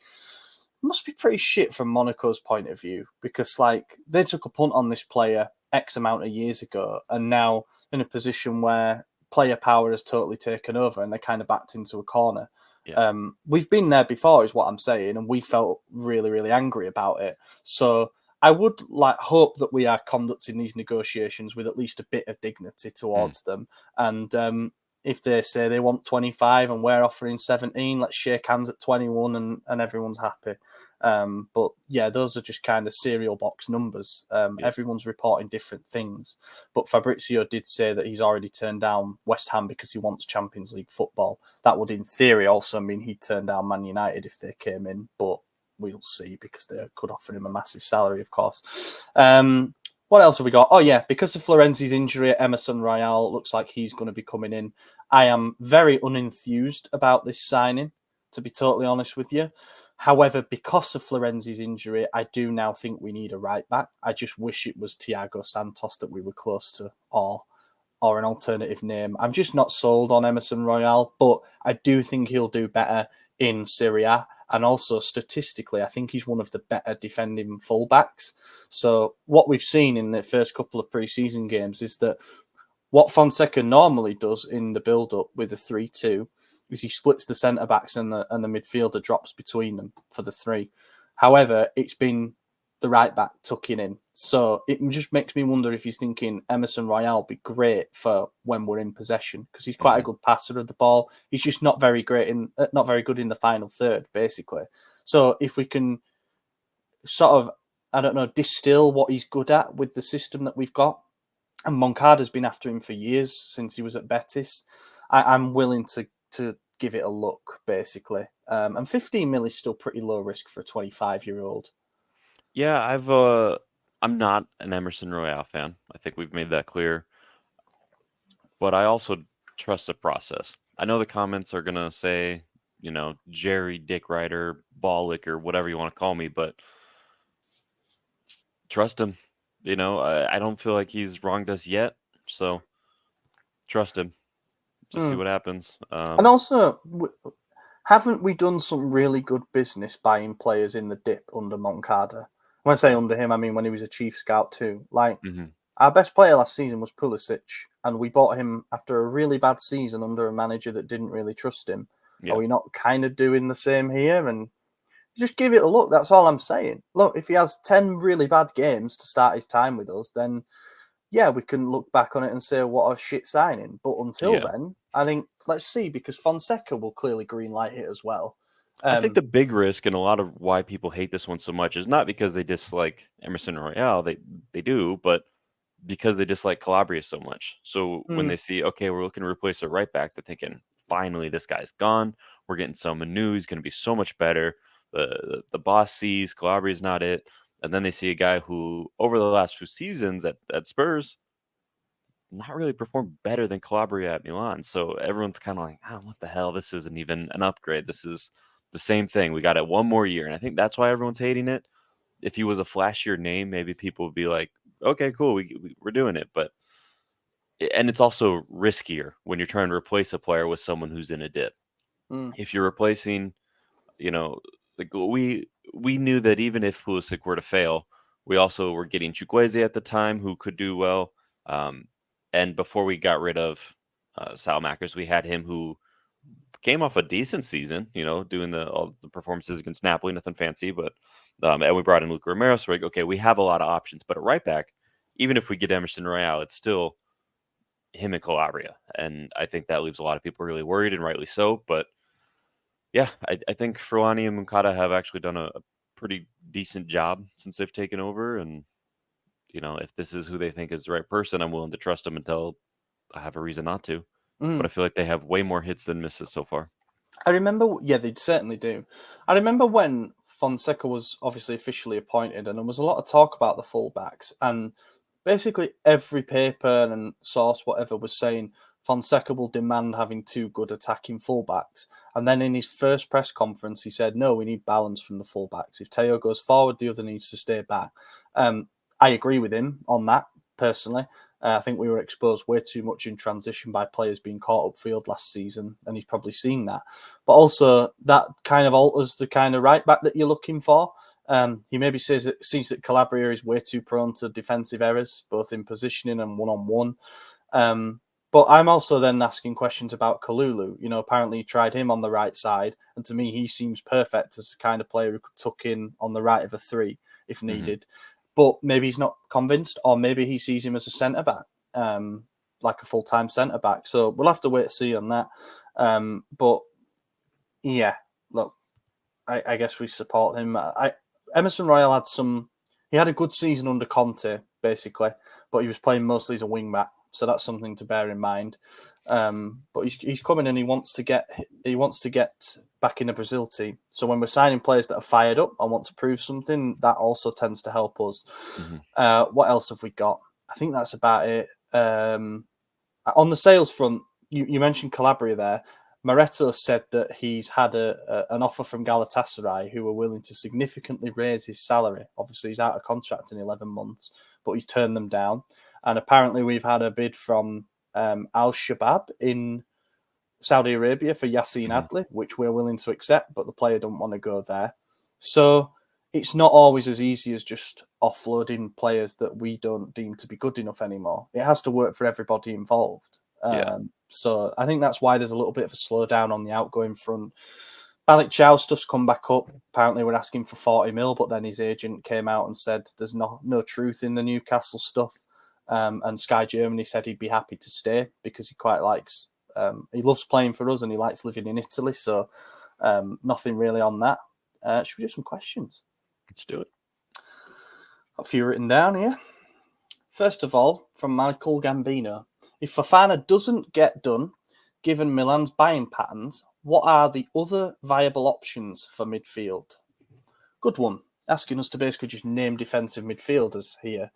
[SPEAKER 1] It must be pretty shit from Monaco's point of view, because like they took a punt on this player X amount of years ago, and now in a position where player power has totally taken over, and they're kind of backed into a corner.
[SPEAKER 2] Yeah.
[SPEAKER 1] We've been there before, is what I'm saying, and we felt really, really angry about it. So I would hope that we are conducting these negotiations with at least a bit of dignity towards them. And if they say they want 25 and we're offering 17, let's shake hands at 21 and everyone's happy. But yeah, those are just kind of cereal box numbers. Everyone's reporting different things. But Fabrizio did say that he's already turned down West Ham because he wants Champions League football. That would, in theory, also mean he'd turn down Man United if they came in. But we'll see, because they could offer him a massive salary, of course. What else have we got? Oh, yeah, because of Florenzi's injury, Emerson Royal looks like he's going to be coming in. I am very unenthused about this signing, to be totally honest with you. However, because of Florenzi's injury, I do now think we need a right back. I just wish it was Thiago Santos that we were close to, or an alternative name. I'm just not sold on Emerson Royal, but I do think he'll do better in Serie A. And also statistically, I think he's one of the better defending fullbacks. So what we've seen in the first couple of pre-season games is that what Fonseca normally does in the build-up with the 3-2 is he splits the centre-backs and the midfielder drops between them for the three. However, it's been the right-back tucking in. So it just makes me wonder if he's thinking Emerson Royal would be great for when we're in possession, because he's quite a good passer of the ball. He's just not very good in the final third, basically. So if we can sort of, I don't know, distill what he's good at with the system that we've got, and Moncada's been after him for years since he was at Betis, I'm willing to give it a look, basically. And 15 mil is still pretty low risk for a 25-year-old.
[SPEAKER 2] Yeah, I'm not an Emerson Royale fan. I think we've made that clear. But I also trust the process. I know the comments are gonna say, Jerry, Dick Ryder, Ball Licker, whatever you want to call me, but trust him. I don't feel like he's wronged us yet, so trust him. Just see what happens.
[SPEAKER 1] And also, haven't we done some really good business buying players in the dip under Moncada? When I say under him, I mean when he was a chief scout too. Our best player last season was Pulisic, and we bought him after a really bad season under a manager that didn't really trust him.
[SPEAKER 2] Yeah.
[SPEAKER 1] Are we not kind of doing the same here? And just give it a look. That's all I'm saying. Look, if he has 10 really bad games to start his time with us, then yeah, we can look back on it and say what a shit signing. But until then, I think let's see, because Fonseca will clearly greenlight it as well.
[SPEAKER 2] I think the big risk, and a lot of why people hate this one so much, is not because they dislike Emerson Royale. They do, but because they dislike Calabria so much. So when they see, okay, we're looking to replace a right back, they're thinking, finally, this guy's gone. We're getting someone new. He's going to be so much better. The boss sees Calabria's not it. And then they see a guy who, over the last few seasons at Spurs, not really performed better than Calabria at Milan. So everyone's kind of like, oh, what the hell? This isn't even an upgrade. This is the same thing. We got it one more year. And I think that's why everyone's hating it. If he was a flashier name, maybe people would be like, okay, cool, we're doing it. But and it's also riskier when you're trying to replace a player with someone who's in a dip. If you're replacing, like we knew that even if Pulisic were to fail, we also were getting Chukwueze at the time who could do well. And before we got rid of Salmakers, we had him who came off a decent season, doing all the performances against Napoli, nothing fancy, but and we brought in Luca Romero. So we're like, okay, we have a lot of options, but at right back, even if we get Emerson Royale, it's still him and Calabria, and I think that leaves a lot of people really worried, and rightly so. But yeah, I think Furlani and Moncada have actually done a pretty decent job since they've taken over, and if this is who they think is the right person, I'm willing to trust them until I have a reason not to. But I feel like they have way more hits than misses so far.
[SPEAKER 1] I remember, yeah, they certainly do. I remember when Fonseca was obviously officially appointed, and there was a lot of talk about the fullbacks, and basically every paper and source, whatever, was saying Fonseca will demand having two good attacking fullbacks. And then in his first press conference, he said, no, we need balance from the fullbacks. If Teo goes forward, the other needs to stay back. I agree with him on that, personally. I think we were exposed way too much in transition by players being caught upfield last season, and he's probably seen that. But also, that kind of alters the kind of right back that you're looking for. He maybe sees that Calabria is way too prone to defensive errors, both in positioning and one-on-one. But I'm also then asking questions about Kalulu. Apparently he tried him on the right side, and to me, he seems perfect as the kind of player who could tuck in on the right of a three if needed. But maybe he's not convinced, or maybe he sees him as a centre-back, like a full-time centre-back. So we'll have to wait to see on that. But yeah, look, I guess we support him. Emerson Royal had a good season under Conte, basically, but he was playing mostly as a wing-back. So that's something to bear in mind. But he's coming and he wants to get back in the Brazil team. So when we're signing players that are fired up and want to prove something, that also tends to help us. What else have we got? I think that's about it. On the sales front, you mentioned Calabria there. Mercato said that he's had an offer from Galatasaray who were willing to significantly raise his salary. Obviously, he's out of contract in 11 months, but he's turned them down. And apparently we've had a bid from Al-Shabaab in Saudi Arabia for Yassin Adli, which we're willing to accept, but the player don't want to go there. So it's not always as easy as just offloading players that we don't deem to be good enough anymore. It has to work for everybody involved. So I think that's why there's a little bit of a slowdown on the outgoing front. Malik Chow stuff's come back up. Apparently we're asking for 40 mil, but then his agent came out and said there's no truth in the Newcastle stuff. And Sky Germany said he'd be happy to stay because he quite likes, he loves playing for us and he likes living in Italy. So nothing really on that. Should we do some questions?
[SPEAKER 2] Let's do it.
[SPEAKER 1] A few written down here. First of all, from Michael Gambino. If Fofana doesn't get done, given Milan's buying patterns, what are the other viable options for midfield? Good one. Asking us to basically just name defensive midfielders here.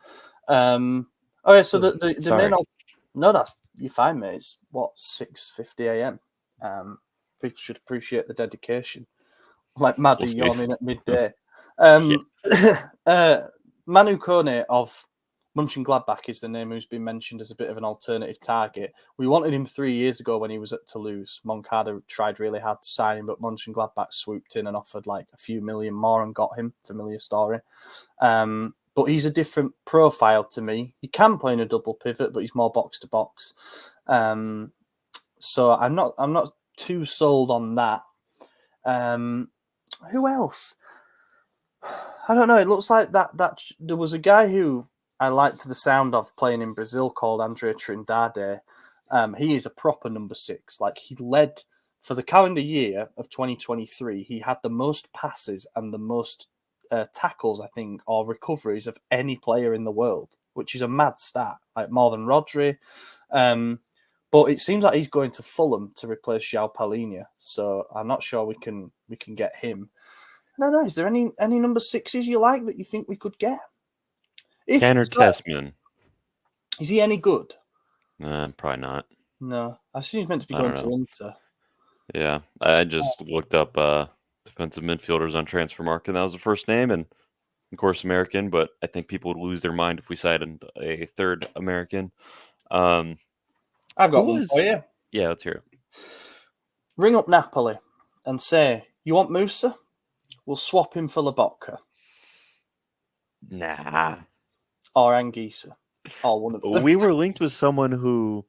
[SPEAKER 1] Okay, so the main... No, you're fine, mate. It's, 6:50 a.m. People should appreciate the dedication. Like Maddie yawning at midday. Manu Kone of Mönchengladbach is the name who's been mentioned as a bit of an alternative target. We wanted him 3 years ago when he was at Toulouse. Moncada tried really hard to sign him, but Mönchengladbach swooped in and offered like a few million more and got him. Familiar story. But he's a different profile to me. He can play in a double pivot, but he's more box to box. So I'm not too sold on that. Who else? I don't know. It looks like that there was a guy who I liked the sound of playing in Brazil called Andre Trindade. He is a proper number 6. Like he led for the calendar year of 2023. He had the most passes and the most tackles, I think, or recoveries of any player in the world, which is a mad stat, like more than Rodri. But it seems like he's going to Fulham to replace João Palhinha, so I'm not sure we can get him. I don't know. Is there any number 6s you like that you think we could get?
[SPEAKER 2] Tanner Tessman.
[SPEAKER 1] Is he any good?
[SPEAKER 2] Probably not.
[SPEAKER 1] No, I've seen he's meant to be
[SPEAKER 2] I don't
[SPEAKER 1] going to
[SPEAKER 2] know.
[SPEAKER 1] Inter.
[SPEAKER 2] Yeah, I just looked up defensive midfielders on Transfermarkt, and that was the first name, and of course American. But I think people would lose their mind if we cited a third American. Um,
[SPEAKER 1] I've
[SPEAKER 2] who
[SPEAKER 1] got one for
[SPEAKER 2] was?
[SPEAKER 1] you.
[SPEAKER 2] Yeah, let's hear it.
[SPEAKER 1] Ring up Napoli and say, you want Musa? We'll swap him for Lobotka
[SPEAKER 2] Nah,
[SPEAKER 1] or Anguissa or one of them.
[SPEAKER 2] we were linked with someone who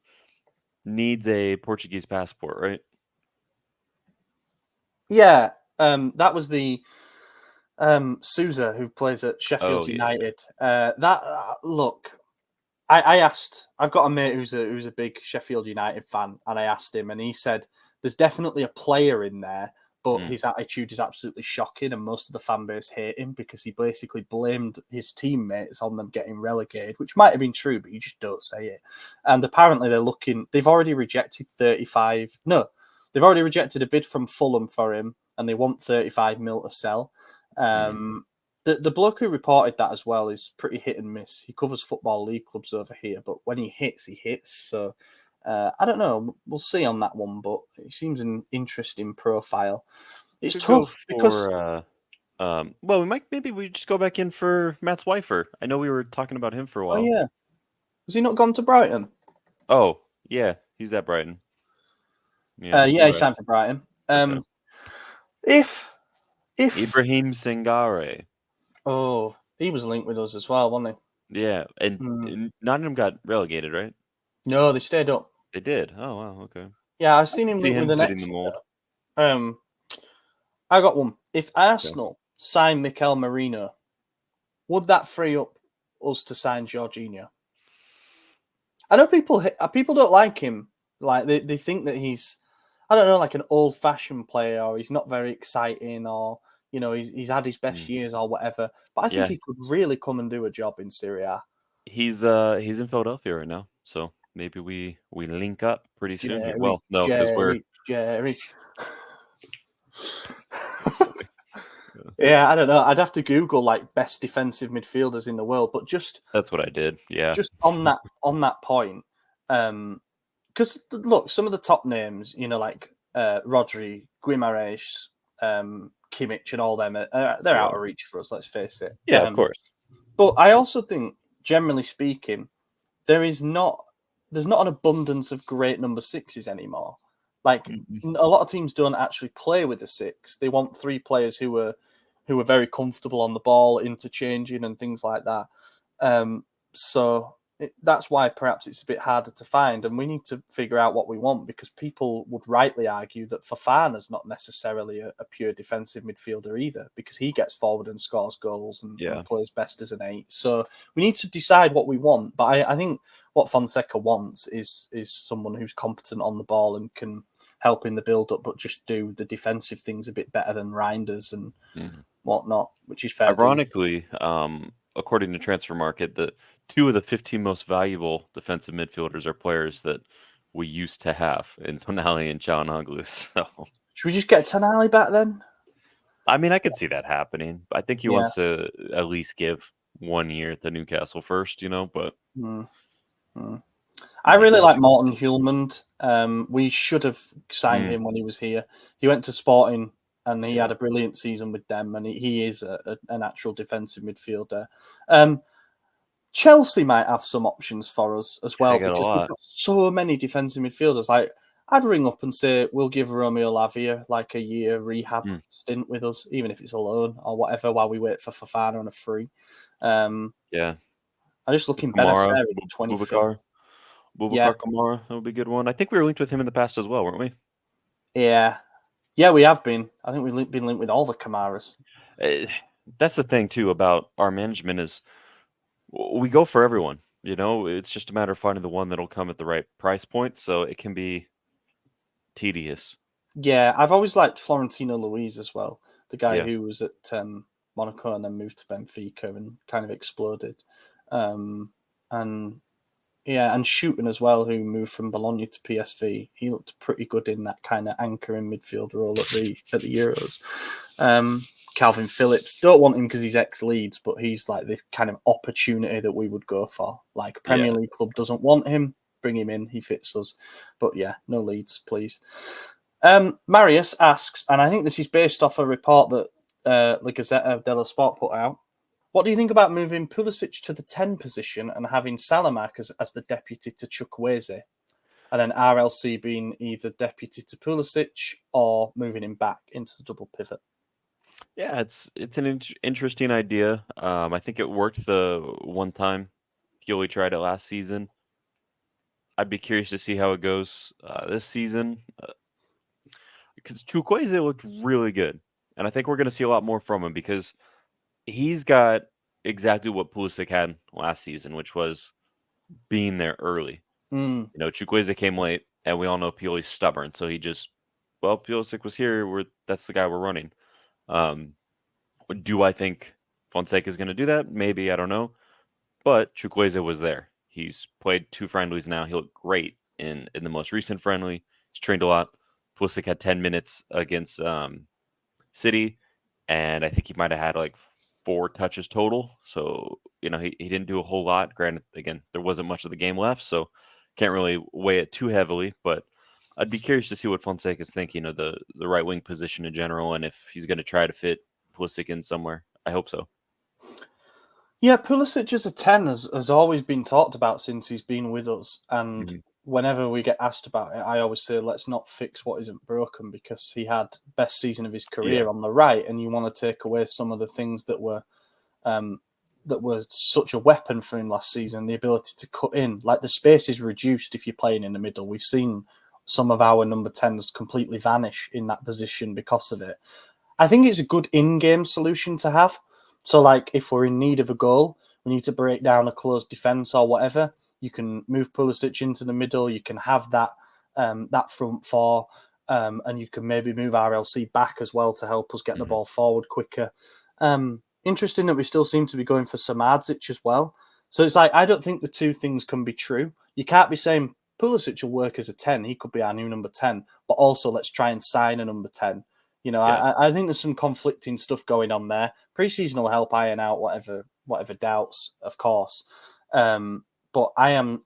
[SPEAKER 2] needs a Portuguese passport, right?
[SPEAKER 1] Yeah, that was the Souza who plays at Sheffield
[SPEAKER 2] Oh yeah,
[SPEAKER 1] United. Look, I asked. I've got a mate who's a big Sheffield United fan, and I asked him, and he said there's definitely a player in there, but his attitude is absolutely shocking, and most of the fan base hate him because he basically blamed his teammates on them getting relegated, which might have been true, but you just don't say it. And apparently they've already rejected 35. No, they've already rejected a bid from Fulham for him, and they want 35 mil to sell. The bloke who reported that as well is pretty hit and miss. He covers football league clubs over here, but when he hits, he hits. So I don't know. We'll see on that one, but it seems an interesting profile. It's
[SPEAKER 2] could go
[SPEAKER 1] tough because
[SPEAKER 2] for. Well, maybe we just go back in for Matt Swifer. I know we were talking about him for a
[SPEAKER 1] oh
[SPEAKER 2] while.
[SPEAKER 1] yeah, has he not gone to Brighton?
[SPEAKER 2] Oh yeah, he's at Brighton. Yeah,
[SPEAKER 1] Yeah,
[SPEAKER 2] you're
[SPEAKER 1] he
[SPEAKER 2] right.
[SPEAKER 1] signed for Brighton.
[SPEAKER 2] Okay.
[SPEAKER 1] If
[SPEAKER 2] Ibrahim Sangare.
[SPEAKER 1] oh, he was linked with us as well, wasn't
[SPEAKER 2] Yeah, and
[SPEAKER 1] he?
[SPEAKER 2] Nottingham got relegated, right?
[SPEAKER 1] No, they stayed up.
[SPEAKER 2] They did. Oh wow, okay.
[SPEAKER 1] Yeah, I've
[SPEAKER 2] I
[SPEAKER 1] seen
[SPEAKER 2] could
[SPEAKER 1] him
[SPEAKER 2] see
[SPEAKER 1] linked with
[SPEAKER 2] him
[SPEAKER 1] an
[SPEAKER 2] fitting the
[SPEAKER 1] Exeter.
[SPEAKER 2] mold.
[SPEAKER 1] I got one. If
[SPEAKER 2] Okay.
[SPEAKER 1] Arsenal sign Mikel Merino, would that free up us to sign Jorginho? I know people don't like him. Like they think that he's, I don't know, like an old fashioned player, or he's not very exciting, or he's had his best
[SPEAKER 2] Mm.
[SPEAKER 1] years or whatever. But I think
[SPEAKER 2] Yeah,
[SPEAKER 1] he could really come and do a job in Serie A.
[SPEAKER 2] he's in Philadelphia right now, so maybe we link up pretty soon here.
[SPEAKER 1] Jerry,
[SPEAKER 2] Well, no, because we're
[SPEAKER 1] Jerry, Jerry.
[SPEAKER 2] hopefully. Yeah.
[SPEAKER 1] Yeah, I don't know. I'd have to Google like best defensive midfielders in the world, but just
[SPEAKER 2] That's what I did. Yeah.
[SPEAKER 1] just on that point, because look, some of the top names, like Rodri, Guimaraes, Kimmich, and all them, they're
[SPEAKER 2] Yeah.
[SPEAKER 1] out of reach for us. Let's face it.
[SPEAKER 2] Yeah, of course.
[SPEAKER 1] But I also think, generally speaking, there's not an abundance of great number sixes anymore. Like a lot of teams don't actually play with the six. They want three players who are very comfortable on the ball, interchanging and things like that. So that's why perhaps it's a bit harder to find, and we need to figure out what we want, because people would rightly argue that Fofana's not necessarily a pure defensive midfielder either, because he gets forward and scores goals and plays best as an 8. So we need to decide what we want. But I think what Fonseca wants is someone who's competent on the ball and can help in the build-up, but just do the defensive things a bit better than Reinders and whatnot, which is fair.
[SPEAKER 2] Ironically, according to Transfer Market, the 2 of the 15 most valuable defensive midfielders are players that we used to have in Tonali and Çalhanoğlu. So,
[SPEAKER 1] should we just get Tonali back then?
[SPEAKER 2] I mean, I could see that happening. I think he wants to at least give 1 year at the Newcastle first, but
[SPEAKER 1] I really like Morten Hjulmand. We should have signed him when he was here. He went to Sporting and he had a brilliant season with them, and he is an actual defensive midfielder. Chelsea might have some options for us as well, because they've got so many defensive midfielders. Like, I'd ring up and say, we'll give Romeo Lavia like a year rehab stint with us, even if it's a loan or whatever, while we wait for Fofana on a free. I'm just looking better.
[SPEAKER 2] 25. Boubacar Kamara, that would be a good one. I think we were linked with him in the past as well, weren't we?
[SPEAKER 1] Yeah, we have been. I think we've been linked with all the Kamaras.
[SPEAKER 2] That's the thing, too, about our management is we go for everyone. It's just a matter of finding the one that'll come at the right price point, so it can be tedious.
[SPEAKER 1] Yeah, I've always liked Florentino Luis as well, the guy who was at Monaco and then moved to Benfica and kind of exploded. And Shooten as well, who moved from Bologna to PSV. He looked pretty good in that kind of anchoring midfield role at the Euros. Calvin Phillips, don't want him because he's ex-Leeds, but he's like the kind of opportunity that we would go for. Like, Premier League club doesn't want him, bring him in. He fits us. But yeah, no Leeds, please. Marius asks, and I think this is based off a report that La Gazzetta dello Sport put out. What do you think about moving Pulisic to the 10 position and having Salamak as the deputy to Chukwueze? And then RLC being either deputy to Pulisic or moving him back into the double pivot.
[SPEAKER 2] Yeah, it's an interesting idea. I think it worked the one time Pioli tried it last season. I'd be curious to see how it goes this season because Chukwueze looked really good, and I think we're going to see a lot more from him because he's got exactly what Pulisic had last season, which was being there early.
[SPEAKER 1] Mm.
[SPEAKER 2] You know, Chukwueze came late, and we all know Pioli's stubborn, so he just, well, Pulisic was here. That's the guy we're running. Do I think Fonseca is going to do that? Maybe, I don't know. But Chukwueze was there. He's played 2 friendlies now. He looked great in the most recent friendly. He's trained a lot. Pulisic had 10 minutes against City, and I think he might have had like 4 touches total. So, you know, he didn't do a whole lot. Granted, again, there wasn't much of the game left, so can't really weigh it too heavily. But I'd be curious to see what Fonseca's thinking of the right wing position in general, and if he's going to try to fit Pulisic in somewhere. I hope so.
[SPEAKER 1] Yeah, Pulisic as a 10 has always been talked about since he's been with us. And whenever we get asked about it, I always say, let's not fix what isn't broken, because he had best season of his career on the right. And you want to take away some of the things that were such a weapon for him last season, the ability to cut in. Like, the space is reduced if you're playing in the middle. We've seen some of our number 10s completely vanish in that position because of it. I think it's a good in-game solution to have. So, like, if we're in need of a goal, we need to break down a closed defence or whatever, you can move Pulisic into the middle. You can have that front four, and you can maybe move RLC back as well to help us get the ball forward quicker. Interesting that we still seem to be going for Samardzic as well. So it's like, I don't think the two things can be true. You can't be saying Pulisic will work as a 10. He could be our new number 10, but also let's try and sign a number 10. You know, I think there's some conflicting stuff going on there. Pre-season will help iron out whatever doubts, of course. But I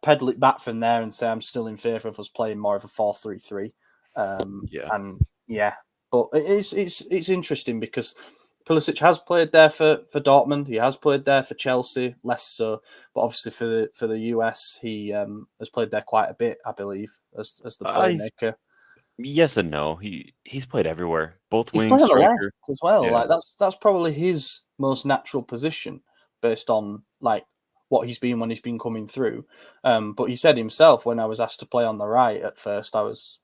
[SPEAKER 1] pedal it back from there and say I'm still in favour of us playing more of a 4-3-3. But it's interesting because Pulisic has played there for Dortmund. He has played there for Chelsea, less so. But obviously for the US, he has played there quite a bit, I believe, as the playmaker.
[SPEAKER 2] Yes and no. He's played everywhere. Both
[SPEAKER 1] He's
[SPEAKER 2] wings,
[SPEAKER 1] played on the
[SPEAKER 2] striker.
[SPEAKER 1] left as well.
[SPEAKER 2] Yeah.
[SPEAKER 1] Like that's probably his most natural position based on like what he's been when he's been coming through. But he said himself, when I was asked to play on the right at first, I was,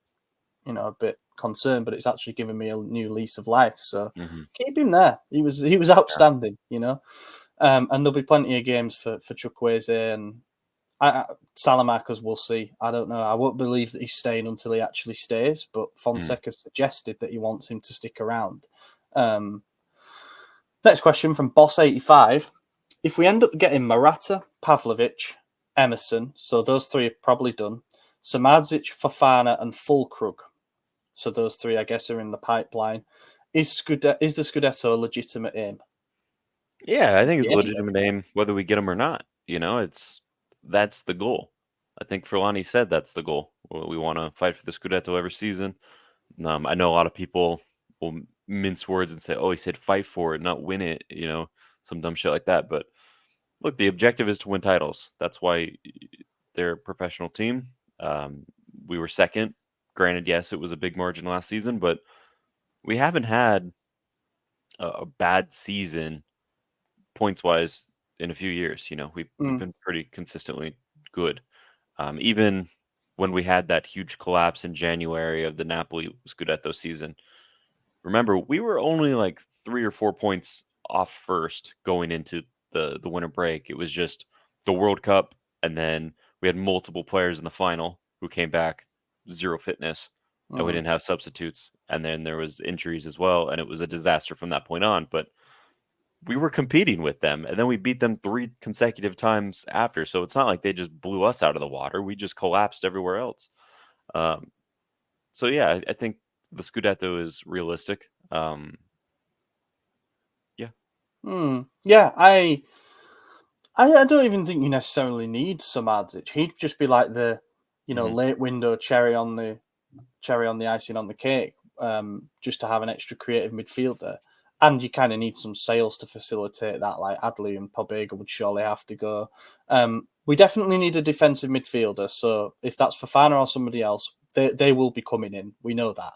[SPEAKER 1] a bit concerned, but it's actually given me a new lease of life. So keep him there. He was outstanding, and there'll be plenty of games for Chukwueze and Salamakers. We'll see. I don't know. I won't believe that he's staying until he actually stays, but Fonseca suggested that he wants him to stick around. Next question from Boss85. If we end up getting Morata, Pavlovic, Emerson, so those 3 are probably done, Samardzic, Fofana, and Fulkrug, so those 3, I guess, are in the pipeline. Is the Scudetto a legitimate aim?
[SPEAKER 2] Yeah, I think it's a legitimate aim, whether we get them or not. That's the goal. I think Furlani said that's the goal. We want to fight for the Scudetto every season. I know a lot of people will mince words and say, "Oh, he said fight for it, not win it." Some dumb shit like that. But look, the objective is to win titles. That's why they're a professional team. We were second. Granted, yes, it was a big margin last season, but we haven't had a bad season points-wise in a few years. We've been pretty consistently good. Even when we had that huge collapse in January of the Napoli Scudetto season, remember, we were only like 3 or 4 points off first going into the winter break. It was just the World Cup, and then we had multiple players in the final who came back, 0 fitness, and we didn't have substitutes. And then there was injuries as well, and it was a disaster from that point on. But we were competing with them, and then we beat them 3 consecutive times after. So it's not like they just blew us out of the water. We just collapsed everywhere else. So yeah, I think the Scudetto is realistic.
[SPEAKER 1] Yeah, I don't even think you necessarily need Samardzic. He'd just be like the, late window cherry on the icing on the cake, just to have an extra creative midfielder. And you kind of need some sales to facilitate that, like Adley and Pobega would surely have to go. We definitely need a defensive midfielder. So if that's Fofana or somebody else, they will be coming in. We know that.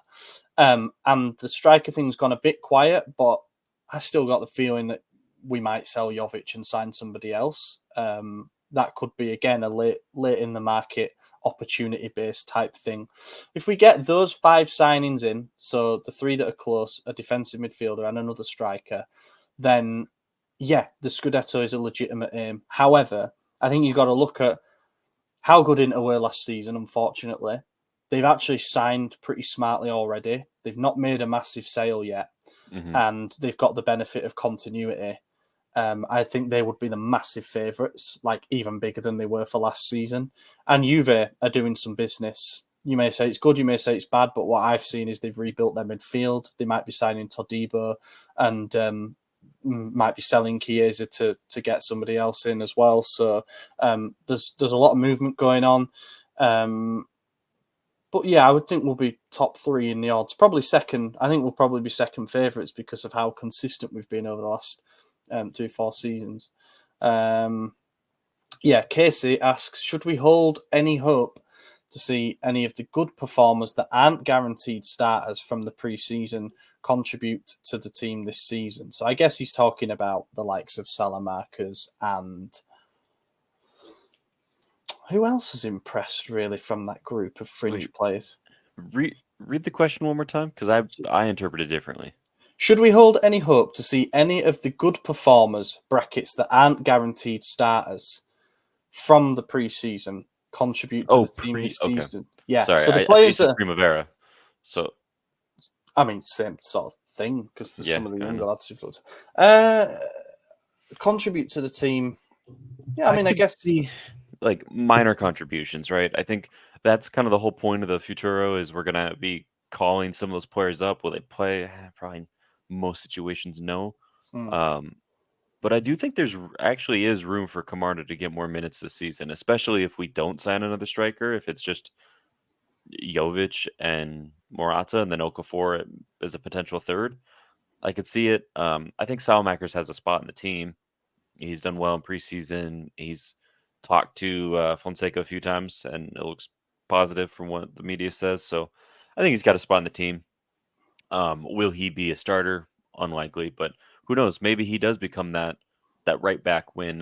[SPEAKER 1] And the striker thing's gone a bit quiet, but I still got the feeling that we might sell Jovic and sign somebody else. That could be, again, a late in the market opportunity-based type thing. If we get those 5 signings in, so the 3 that are close, a defensive midfielder and another striker, then, yeah, the Scudetto is a legitimate aim. However, I think you've got to look at how good Inter were last season, unfortunately. They've actually signed pretty smartly already. They've not made a massive sale yet, and they've got the benefit of continuity. I think they would be the massive favourites, like even bigger than they were for last season. And Juve are doing some business. You may say it's good, you may say it's bad, but what I've seen is they've rebuilt their midfield. They might be signing Todibo and might be selling Chiesa to get somebody else in as well. So there's a lot of movement going on. But yeah, I would think we'll be top 3 in the odds. Probably second. I think we'll probably be second favourites because of how consistent we've been over the last 2-4 seasons. Casey asks, should we hold any hope to see any of the good performers that aren't guaranteed starters from the pre-season contribute to the team this season? So I guess he's talking about the likes of Salamanca's and who else has impressed really from that group of fringe players?
[SPEAKER 2] Read the question one more time, because I interpret it differently.
[SPEAKER 1] Should we hold any hope to see any of the good performers, brackets, that aren't guaranteed starters from the pre-season contribute to the team this season? Yeah,
[SPEAKER 2] sorry,
[SPEAKER 1] so the players
[SPEAKER 2] that Primavera. So,
[SPEAKER 1] I mean, same sort of thing because there's some of the younger lads who've contribute to the team. Yeah, I mean, I guess
[SPEAKER 2] the like minor contributions, right? I think that's kind of the whole point of the Futuro is we're gonna be calling some of those players up. Will they play? Probably most situations, no. But I do think there's actually is room for Camarda to get more minutes this season, especially if we don't sign another striker. If it's just Jovic and Morata and then Okafor as a potential third, I could see it. I think Salamakers has a spot in the team. He's done well in preseason. He's talked to Fonseca a few times, and it looks positive from what the media says. So I think he's got a spot in the team. Will he be a starter? Unlikely, but who knows? Maybe he does become that right back when.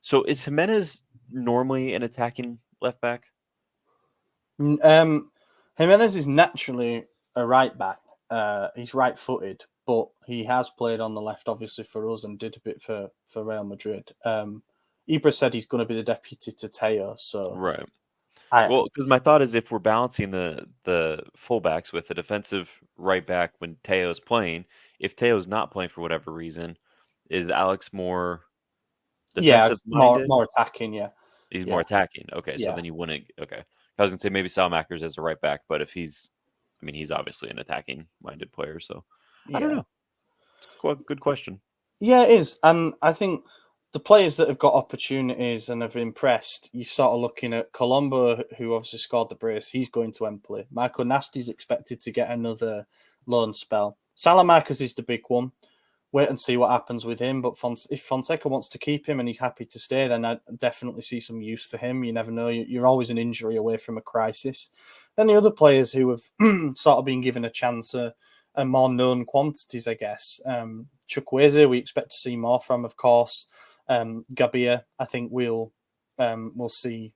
[SPEAKER 2] So is Jimenez normally an attacking left back?
[SPEAKER 1] Jimenez is naturally a right back. He's right-footed, but he has played on the left, obviously, for us and did a bit for Real Madrid. Ibra said he's going to be the deputy to Teo, so
[SPEAKER 2] right. Well, because my thought is if we're balancing the fullbacks with a defensive right back when Teo's playing, if Teo's not playing for whatever reason, is Alex more defensive minded?
[SPEAKER 1] More attacking, yeah.
[SPEAKER 2] He's more attacking. Okay, so then you wouldn't. Okay, I was gonna say maybe Salamakers as a right back, but if he's obviously an attacking minded player, so I don't know. It's a good question.
[SPEAKER 1] Yeah, it is, and I think the players that have got opportunities and have impressed, you're sort of looking at Colombo, who obviously scored the brace. He's going to Empoli. Marco Nasti's expected to get another loan spell. Salamakers is the big one. Wait and see what happens with him. But if Fonseca wants to keep him and he's happy to stay, then I definitely see some use for him. You never know. You're always an injury away from a crisis. Then the other players who have sort of been given a chance are more known quantities, I guess. Chukwueze, we expect to see more from, of course. Gabia, I think we'll see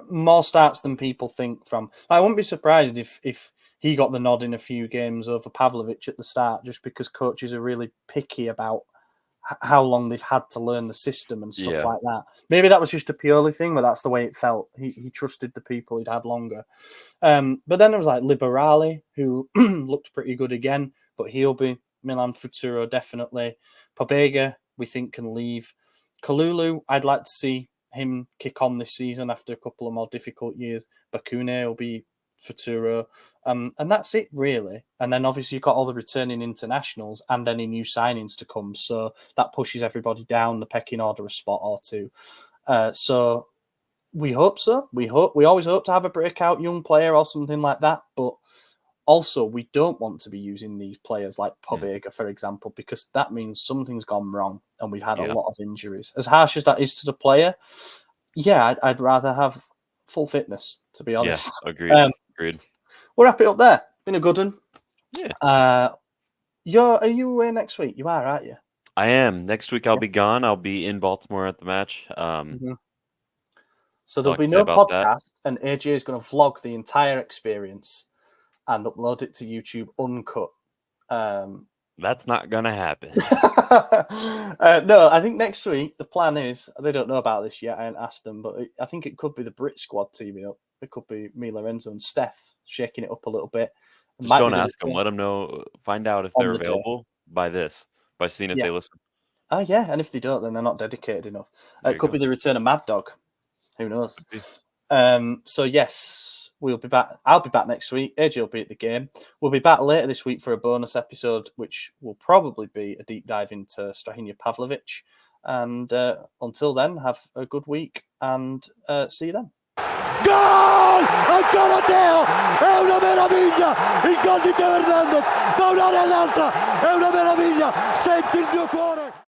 [SPEAKER 1] more starts than people think from. I wouldn't be surprised if he got the nod in a few games over Pavlovic at the start, just because coaches are really picky about how long they've had to learn the system and stuff like that. Maybe that was just a Pioli thing, but that's the way it felt. He trusted the people he'd had longer. But then there was like Liberale, who looked pretty good again, but he'll be Milan Futuro, definitely. Pobega, we think, can leave. Kalulu, I'd like to see him kick on this season after a couple of more difficult years. Bakune will be Futuro, and that's it really. And then obviously you've got all the returning internationals and any new signings to come, so that pushes everybody down the pecking order a spot or two. So we hope so. We always hope to have a breakout young player or something like that, but also we don't want to be using these players like Pobega, for example, because that means something's gone wrong and we've had a lot of injuries. As harsh as that is to the player, I'd rather have full fitness, to be honest.
[SPEAKER 2] Yeah, agreed.
[SPEAKER 1] We'll wrap it up there. Been a good one.
[SPEAKER 2] Yeah.
[SPEAKER 1] Are you away next week? You are, aren't you?
[SPEAKER 2] I am. Next week I'll be gone. I'll be in Baltimore at the match.
[SPEAKER 1] So there'll be no podcast, and AJ is going to vlog the entire experience and upload it to YouTube uncut.
[SPEAKER 2] That's not going to happen.
[SPEAKER 1] No, I think next week the plan is, they don't know about this yet, I haven't asked them, but I think it could be the Brit squad teaming up. It could be me, Lorenzo, and Steph shaking it up a little bit.
[SPEAKER 2] Just don't ask them. Let them know. Find out if they're available by seeing if they listen.
[SPEAKER 1] Oh, yeah, and if they don't, then they're not dedicated enough. It could be the return of Mad Dog. Who knows? So, yes, we'll be back. I'll be back next week. AJ will be at the game. We'll be back later this week for a bonus episode, which will probably be a deep dive into Strahinja Pavlovic. And until then, have a good week and see you then.
[SPEAKER 3] Gol! Ancora Teo! È una meraviglia! Il gol di Teo Hernandez da un'area all'altra! È una meraviglia! Senti il mio cuore!